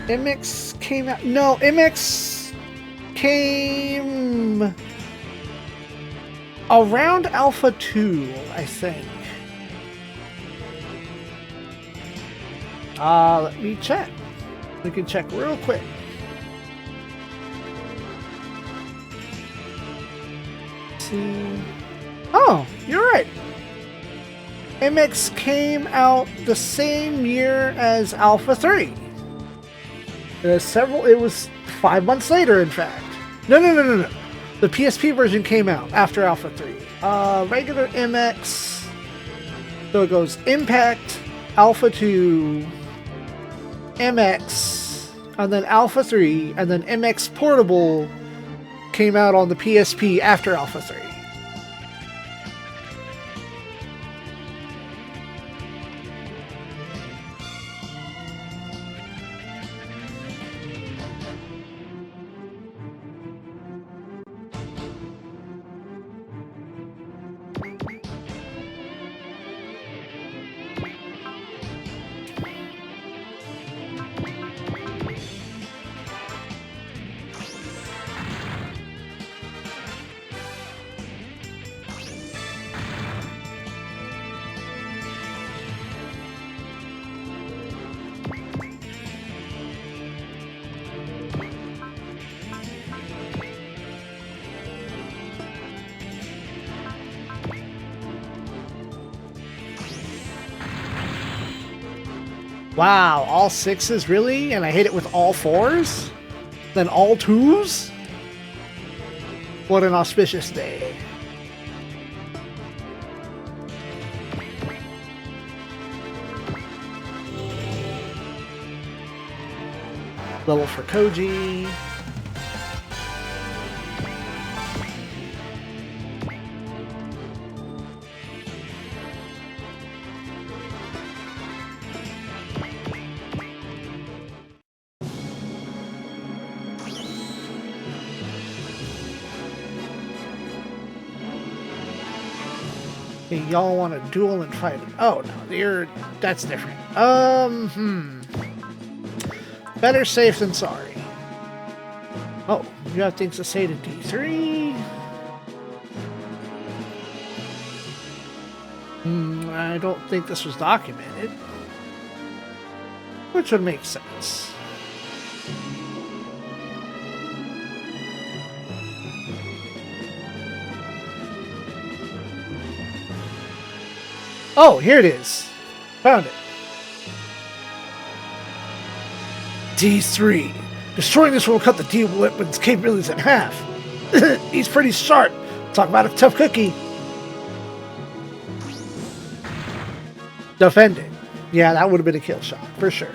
MX came out. No, MX came around Alpha 2, I think. Let me check. We can check real quick. See. Oh, you're right. MX came out the same year as Alpha 3. It was 5 months later, in fact. No. The PSP version came out after Alpha 3. Regular MX. So it goes Impact, Alpha 2, MX, and then Alpha 3, and then MX Portable came out on the PSP after Alpha 3. Wow, all 6s, really? And I hit it with all 4s? Then all 2s? What an auspicious day. Level for Koji. Okay, y'all want to duel and fight it. Oh no, that's different. Better safe than sorry. Oh, you have things to say to D3? I don't think this was documented. Which would make sense. Oh, here it is. Found it. D3. Destroying this will cut the D weapon's capabilities in half. He's pretty sharp. Talk about a tough cookie. Defending. Yeah, that would have been a kill shot, for sure.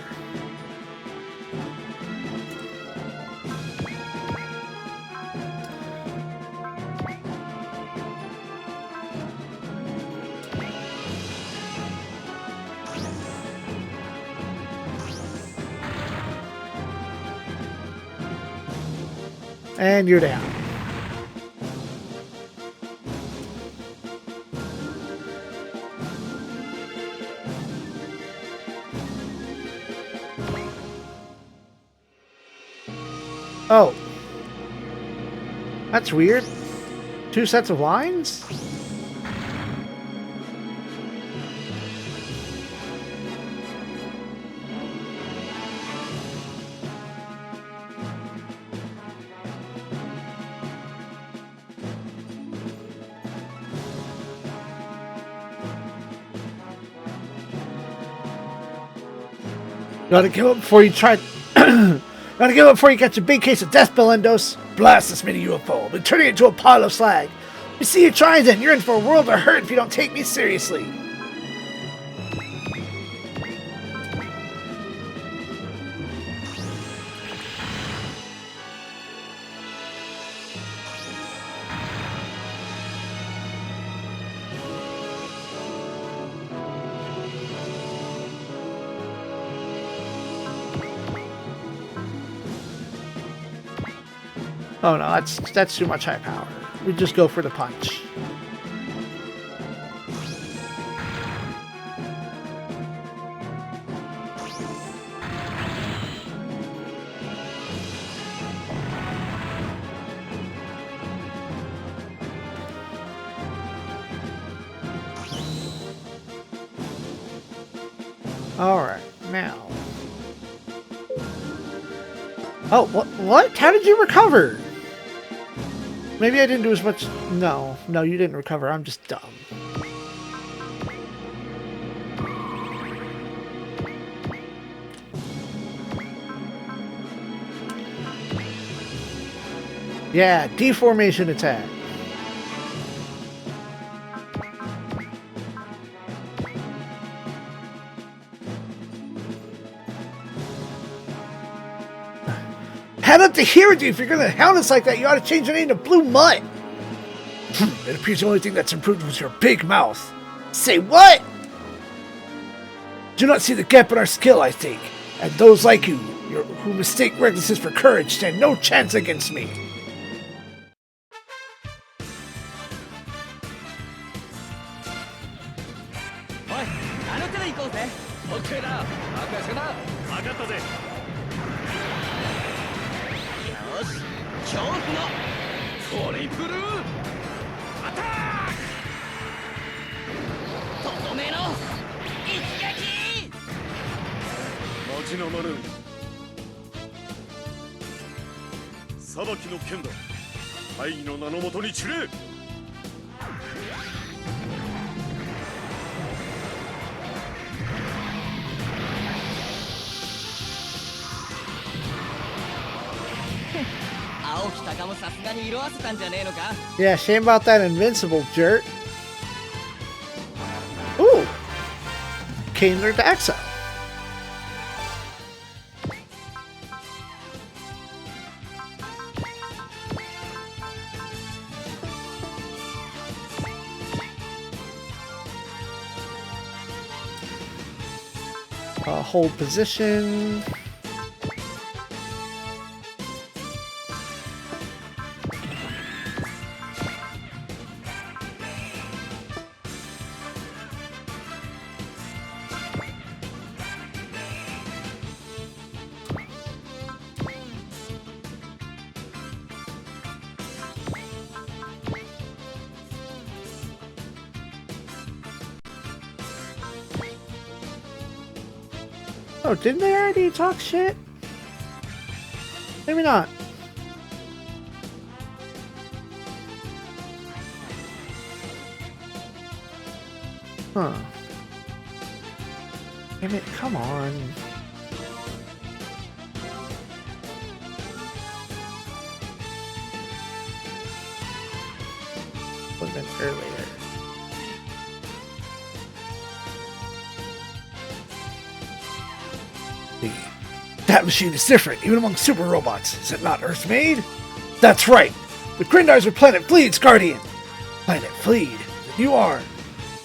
And you're down. Oh. That's weird. 2 sets of lines? Gotta kill him before you try. Gotta give up before you catch a big case of death, Belendos. Blast this mini UFO. I'll be turning it into a pile of slag. You see you trying then, you're in for a world of hurt if you don't take me seriously. Oh no, that's too much high power. We just go for the punch. Alright, now. Oh, what? How did you recover? Maybe I didn't do as much. No, you didn't recover. I'm just dumb. Yeah, deformation attack. Head up to here with you. If you're gonna hound us like that, you ought to change your name to Blue Mutt. It appears the only thing that's improved was your big mouth. Say what? Do not see the gap in our skill, I think. And those like you, who mistake recklessness for courage, stand no chance against me. Yeah, shame about that invincible jerk. Ooh! Kane learned to exile. Hold position. Oh, didn't they already talk shit? Maybe not. Huh. Damn it, come on. Would have been earlier. That machine is different, even among super robots. Is it not Earth-made? That's right. The Grindars are Planet Fleet's guardian. Planet Fleet? You are.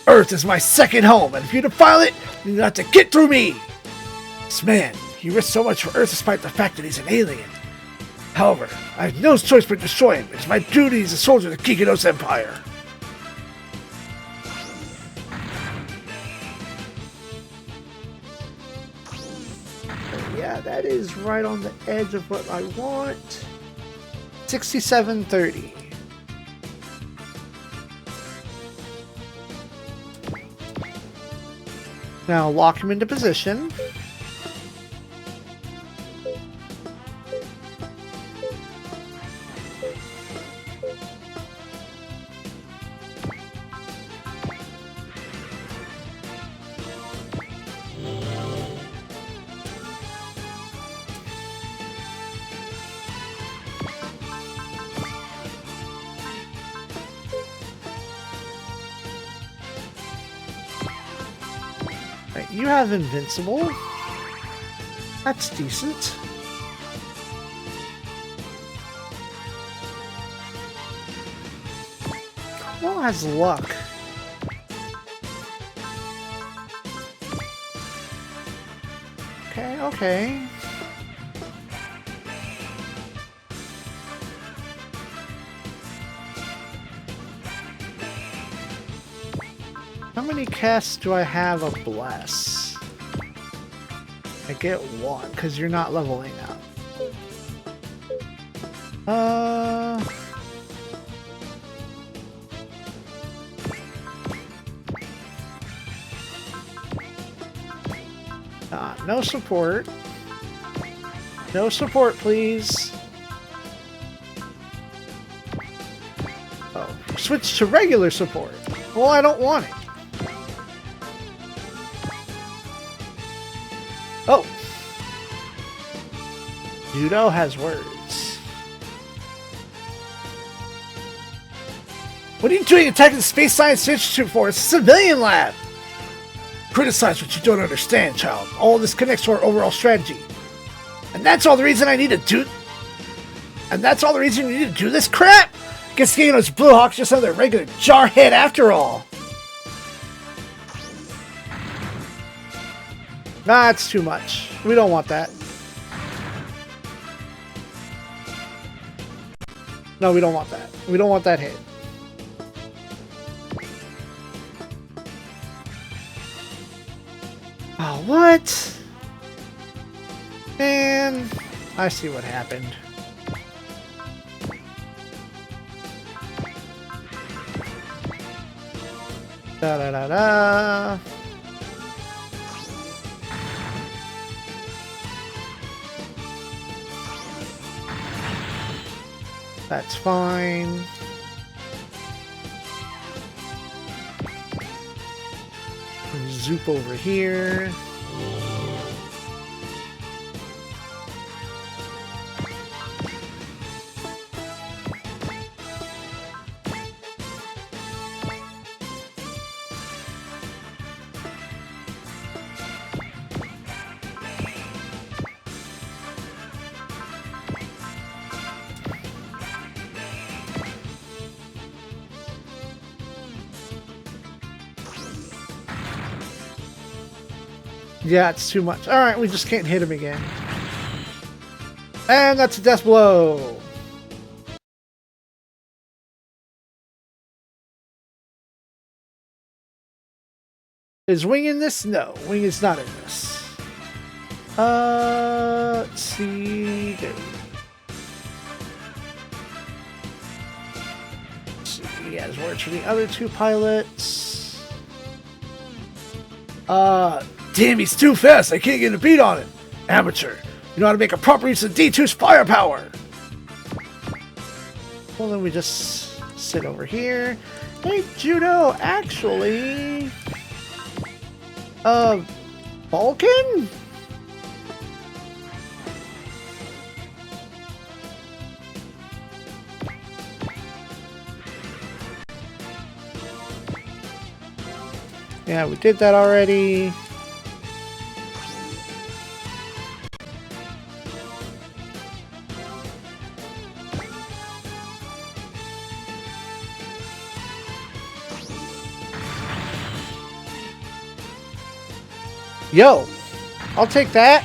Earth is my second home, and if you defile it, you have to get through me. This man, he risks so much for Earth despite the fact that he's an alien. However, I have no choice but to destroy him. It's my duty as a soldier of the Kikados Empire. Yeah, that is right on the edge of what I want. 6730. Now lock him into position. Right, you have invincible. That's decent. Well, has luck. Okay, okay. How many casts do I have of Bless? I get one, because you're not leveling up. No support. No support, please. Oh, switch to regular support. Well, I don't want it. Oh! Judo has words. What are you doing attacking the Space Science Institute for? It's a civilian lab! Criticize what you don't understand, child. All this connects to our overall strategy. And that's all the reason I need to do... And that's all the reason you need to do this crap? Guess getting those Blue Hawks just another regular jarhead after all. Nah, it's too much. We don't want that. No, we don't want that. We don't want that hit. Oh, what? Man, I see what happened. Da-da-da-da. That's fine. Zoop over here. Yeah, it's too much. Alright, we just can't hit him again. And that's a death blow. Is Wing in this? No, Wing is not in this. Let's see. There we go. Let's see. He has words for the other two pilots. Damn, he's too fast. I can't get a beat on him. Amateur. You know how to make a proper use of D2's firepower. Well, then we just sit over here. Hey, Judo, actually... Vulcan? Yeah, we did that already. Yo, I'll take that.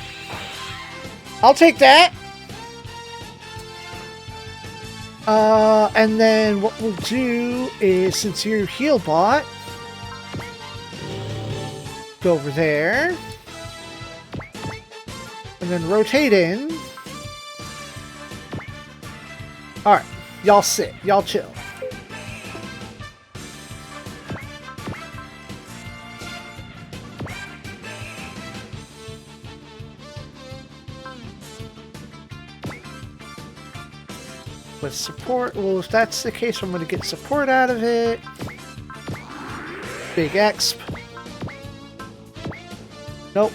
I'll take that. And then what we'll do is, since you're heal bot, go over there. And then rotate in. Alright, y'all sit. Y'all chill. With support, well, if that's the case, I'm going to get support out of it. Big exp. Nope.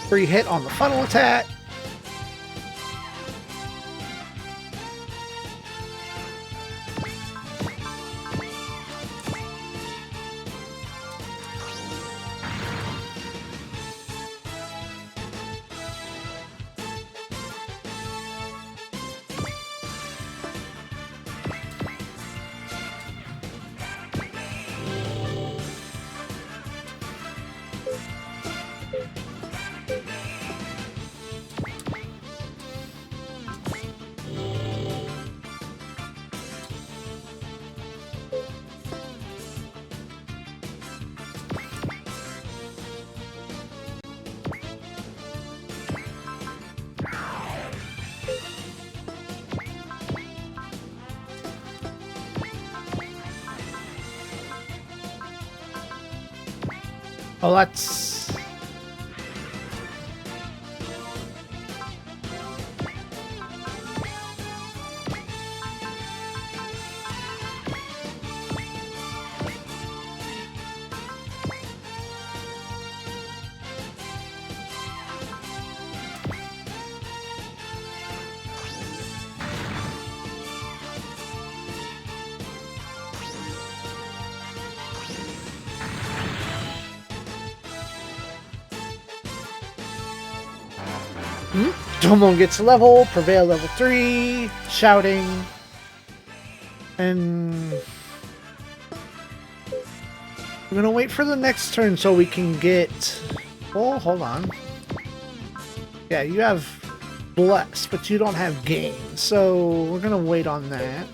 Free hit on the funnel attack. Oh, that's... Domon gets level, Prevail level 3, shouting, and I'm gonna wait for the next turn so we can get, oh, hold on. Yeah, you have Bless, but you don't have Gain, so we're gonna wait on that.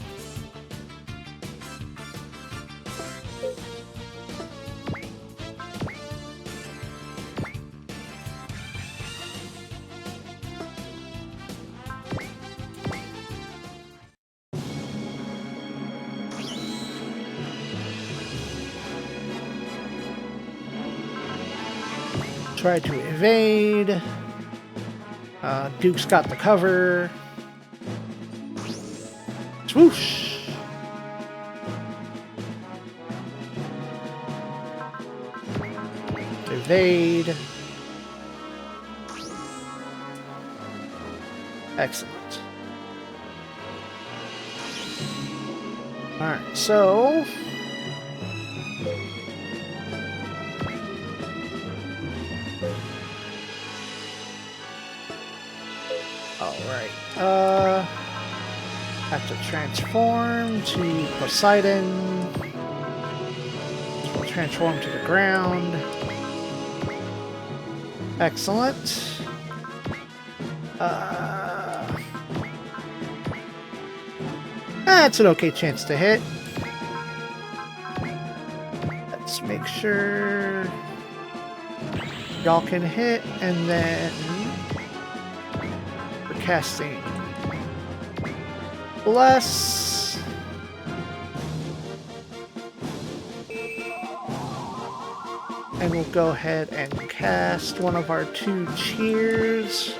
Try to evade. Duke's got the cover. Swoosh! Evade. Excellent. Alright, so... Alright, have to transform to Poseidon. We'll transform to the ground. Excellent. That's an okay chance to hit. Let's make sure y'all can hit, and then we're casting Bless. And we'll go ahead and cast one of our 2 cheers.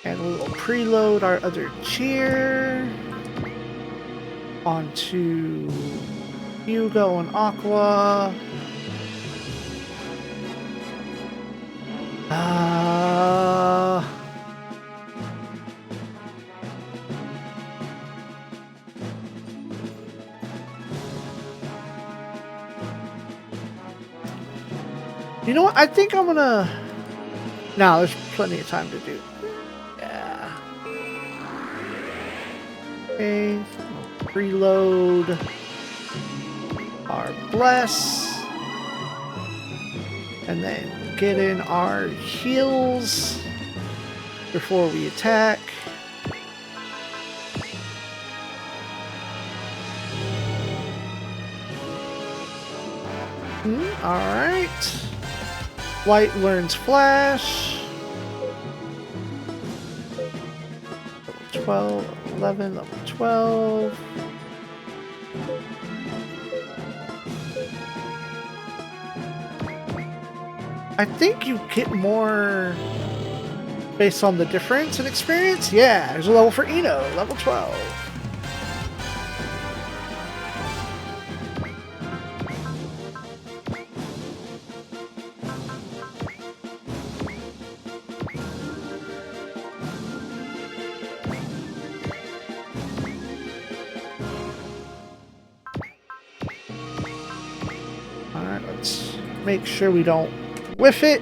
And we will preload our other cheer onto Hugo and Aqua. You know what? I think I'm gonna... No, there's plenty of time to do. Yeah. Okay. We'll preload our Bless. And then get in our heals before we attack. Alright. Light learns Flash. 12, 11, level 12. I think you get more based on the difference in experience. Yeah, there's a level for Eno, level 12. Alright, let's make sure we don't whiff it.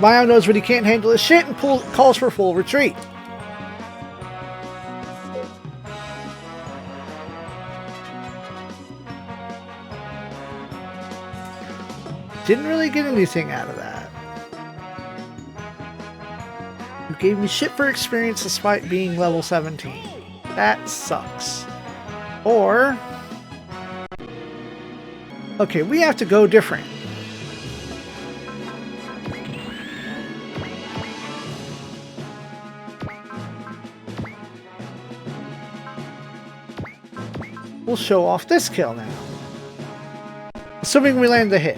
Mayo knows when he can't handle his shit and calls for full retreat. Didn't really get anything out of that. You gave me shit for experience despite being level 17. That sucks. Or... okay, we have to go different. We'll show off this kill now. Assuming we land the hit.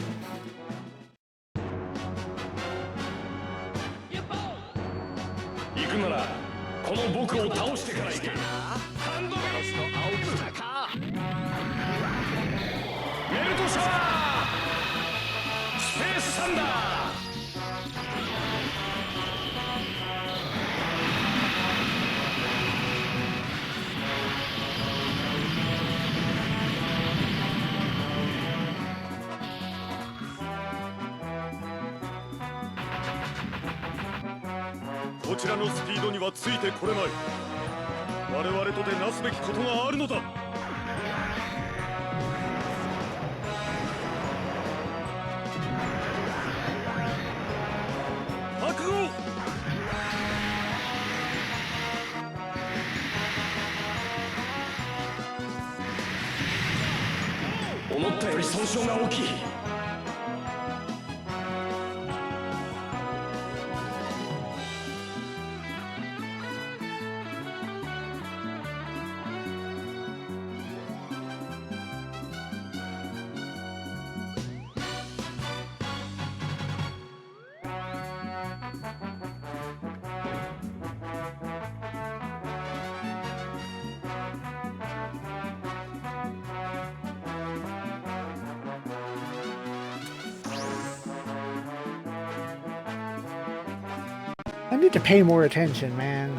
I need to pay more attention, man.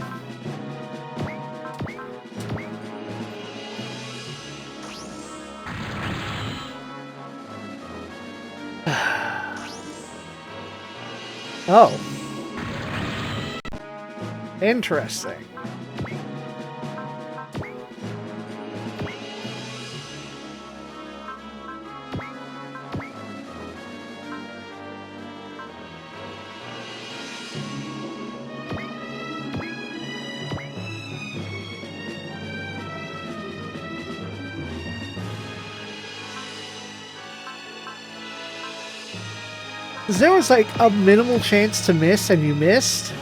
Oh. Interesting. There was like a minimal chance to miss and you missed.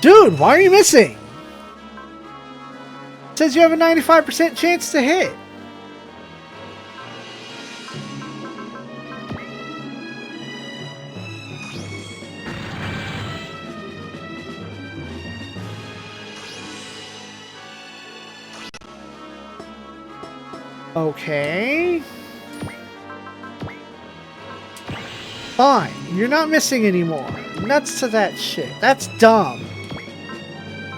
Dude, why are you missing? It says you have a 95% chance to hit. Okay. Fine. You're not missing anymore. Nuts to that shit. That's dumb.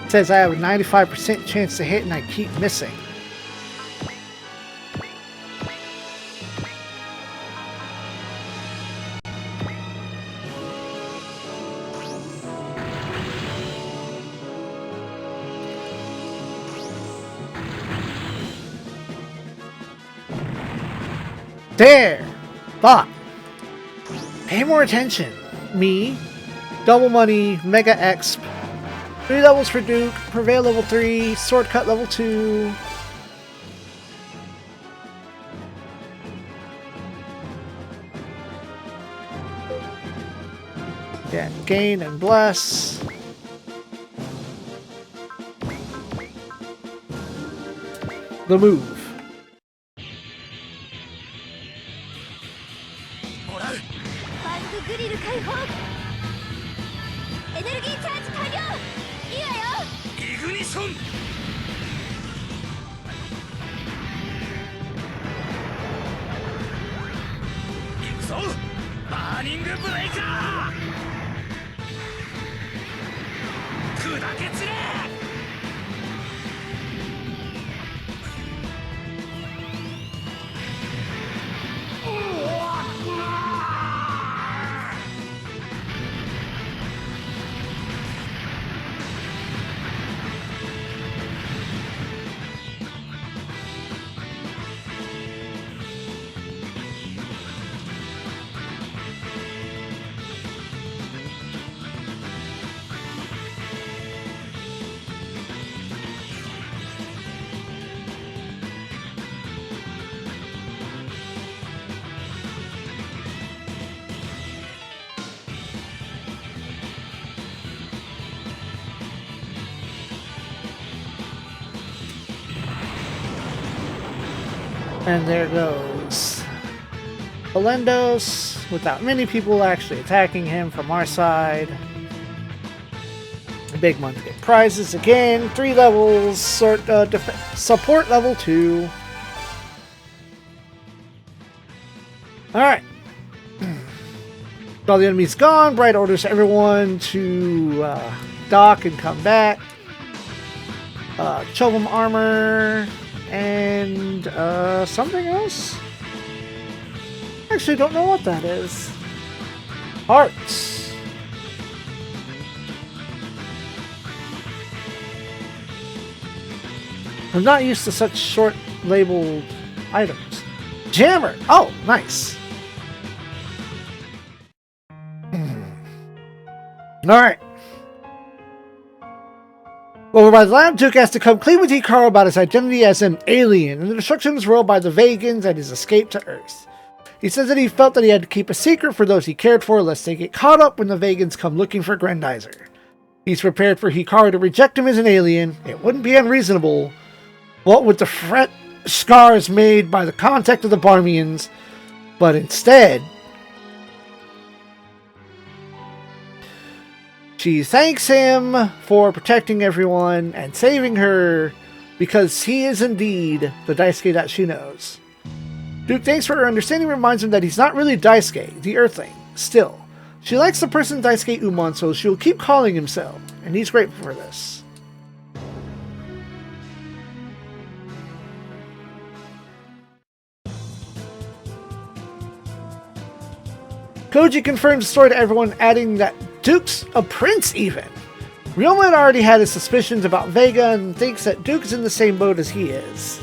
It says I have a 95% chance to hit and I keep missing. There! Fuck! Pay more attention. Me. Double money. Mega Exp. 3 levels for Duke. Prevail level 3. Sword Cut level 2. Yeah, gain and bless. The move.
バーニングブレイカー砕け散れ
And there goes Valendos, without many people actually attacking him from our side. The big ones get prizes again. 3 levels, support level 2. Alright. All the enemies gone, Bright orders everyone to dock and come back. Chovum armor. And something else? Actually, don't know what that is. Hearts. I'm not used to such short labeled items. Jammer! Oh, nice. Alright. Over by the lab, Duke has to come clean with Hikaru about his identity as an alien and the destruction of his world by the Vegans and his escape to Earth. He says that he felt that he had to keep a secret for those he cared for lest they get caught up when the Vegans come looking for Grendizer. He's prepared for Hikaru to reject him as an alien. It wouldn't be unreasonable. What with the fret scars made by the contact of the Barmians, but instead she thanks him for protecting everyone and saving her because he is indeed the Daisuke that she knows. Duke thanks for her understanding, reminds him that he's not really Daisuke, the Earthling. Still, she likes the person Daisuke Umon, so she'll keep calling him so, and he's grateful for this. Koji confirms the story to everyone, adding that Duke's a prince even. Ryoma had already had his suspicions about Vega and thinks that Duke is in the same boat as he is.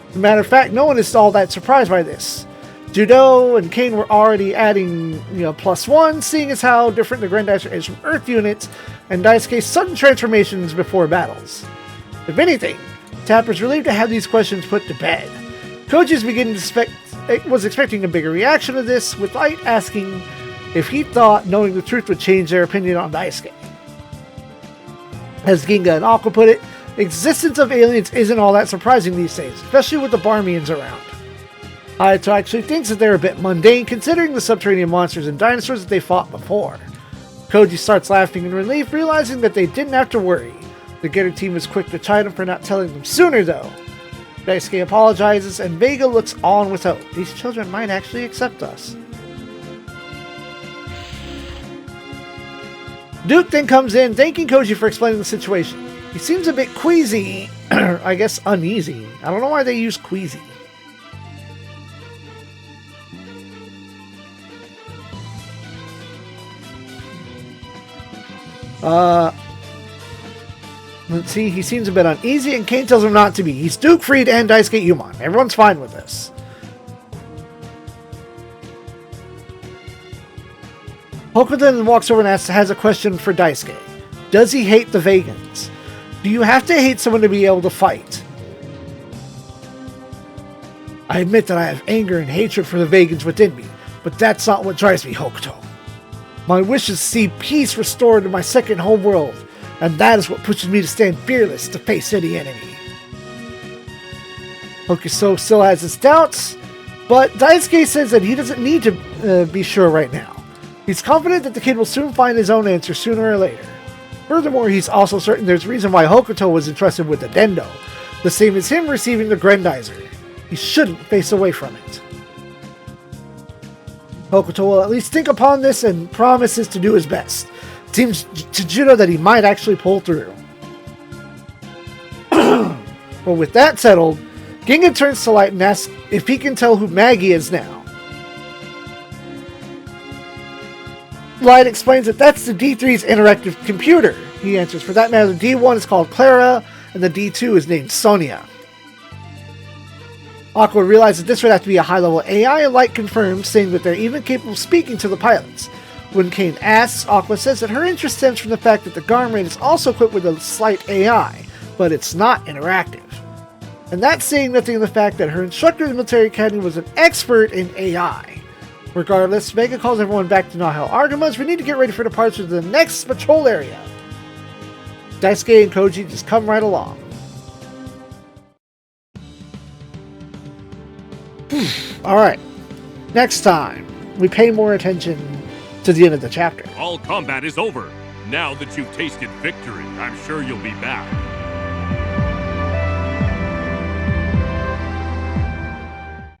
As a matter of fact, no one is all that surprised by this. Judo and Kane were already adding, +1, seeing as how different the Grendizer is from Earth units and Daisuke's sudden transformations before battles. If anything, Tapper's relieved to have these questions put to bed. Koji is beginning to was expecting a bigger reaction to this, with Light asking if he thought knowing the truth would change their opinion on Daisuke. As Ginga and Aqua put it, the existence of aliens isn't all that surprising these days, especially with the Barmians around. Hayato actually thinks that they're a bit mundane considering the subterranean monsters and dinosaurs that they fought before. Koji starts laughing in relief, realizing that they didn't have to worry. The Getter team is quick to chide him for not telling them sooner though. Daisuke apologizes and Vega looks on with hope. These children might actually accept us. Duke then comes in, thanking Koji for explaining the situation. He seems a bit queasy, I guess uneasy. I don't know why they use queasy. Let's see, he seems a bit uneasy, and Kane tells him not to be. He's Duke, Freed, and Daisuke Umon. Everyone's fine with this. Hokuto then walks over and has a question for Daisuke. Does he hate the Vegans? Do you have to hate someone to be able to fight? I admit that I have anger and hatred for the Vegans within me, but that's not what drives me, Hokuto. My wish is to see peace restored in my second homeworld, and that is what pushes me to stand fearless to face any enemy. Hokuto still has his doubts, but Daisuke says that he doesn't need to be sure right now. He's confident that the kid will soon find his own answer sooner or later. Furthermore, he's also certain there's a reason why Hokuto was entrusted with the Dendo, the same as him receiving the Grendizer. He shouldn't face away from it. Hokuto will at least think upon this and promises to do his best. It seems to Judo that he might actually pull through. But with that settled, Ginga turns to Light and asks if he can tell who Maggie is now. Light explains that that's the D3's interactive computer. He answers, for that matter, the D1 is called Clara, and the D2 is named Sonia. Aqua realizes this would have to be a high-level AI, and Light confirms, saying that they're even capable of speaking to the pilots. When Kane asks, Aqua says that her interest stems from the fact that the Garmin is also equipped with a slight AI, but it's not interactive. And that's saying nothing of the fact that her instructor in the military academy was an expert in AI. Regardless, Vega calls everyone back to Nahel Argamas. We need to get ready for departure to the next patrol area. Daisuke and Koji just come right along. Alright, next time, we pay more attention to the end of the chapter.
All combat is over. Now that you've tasted victory, I'm sure you'll be back.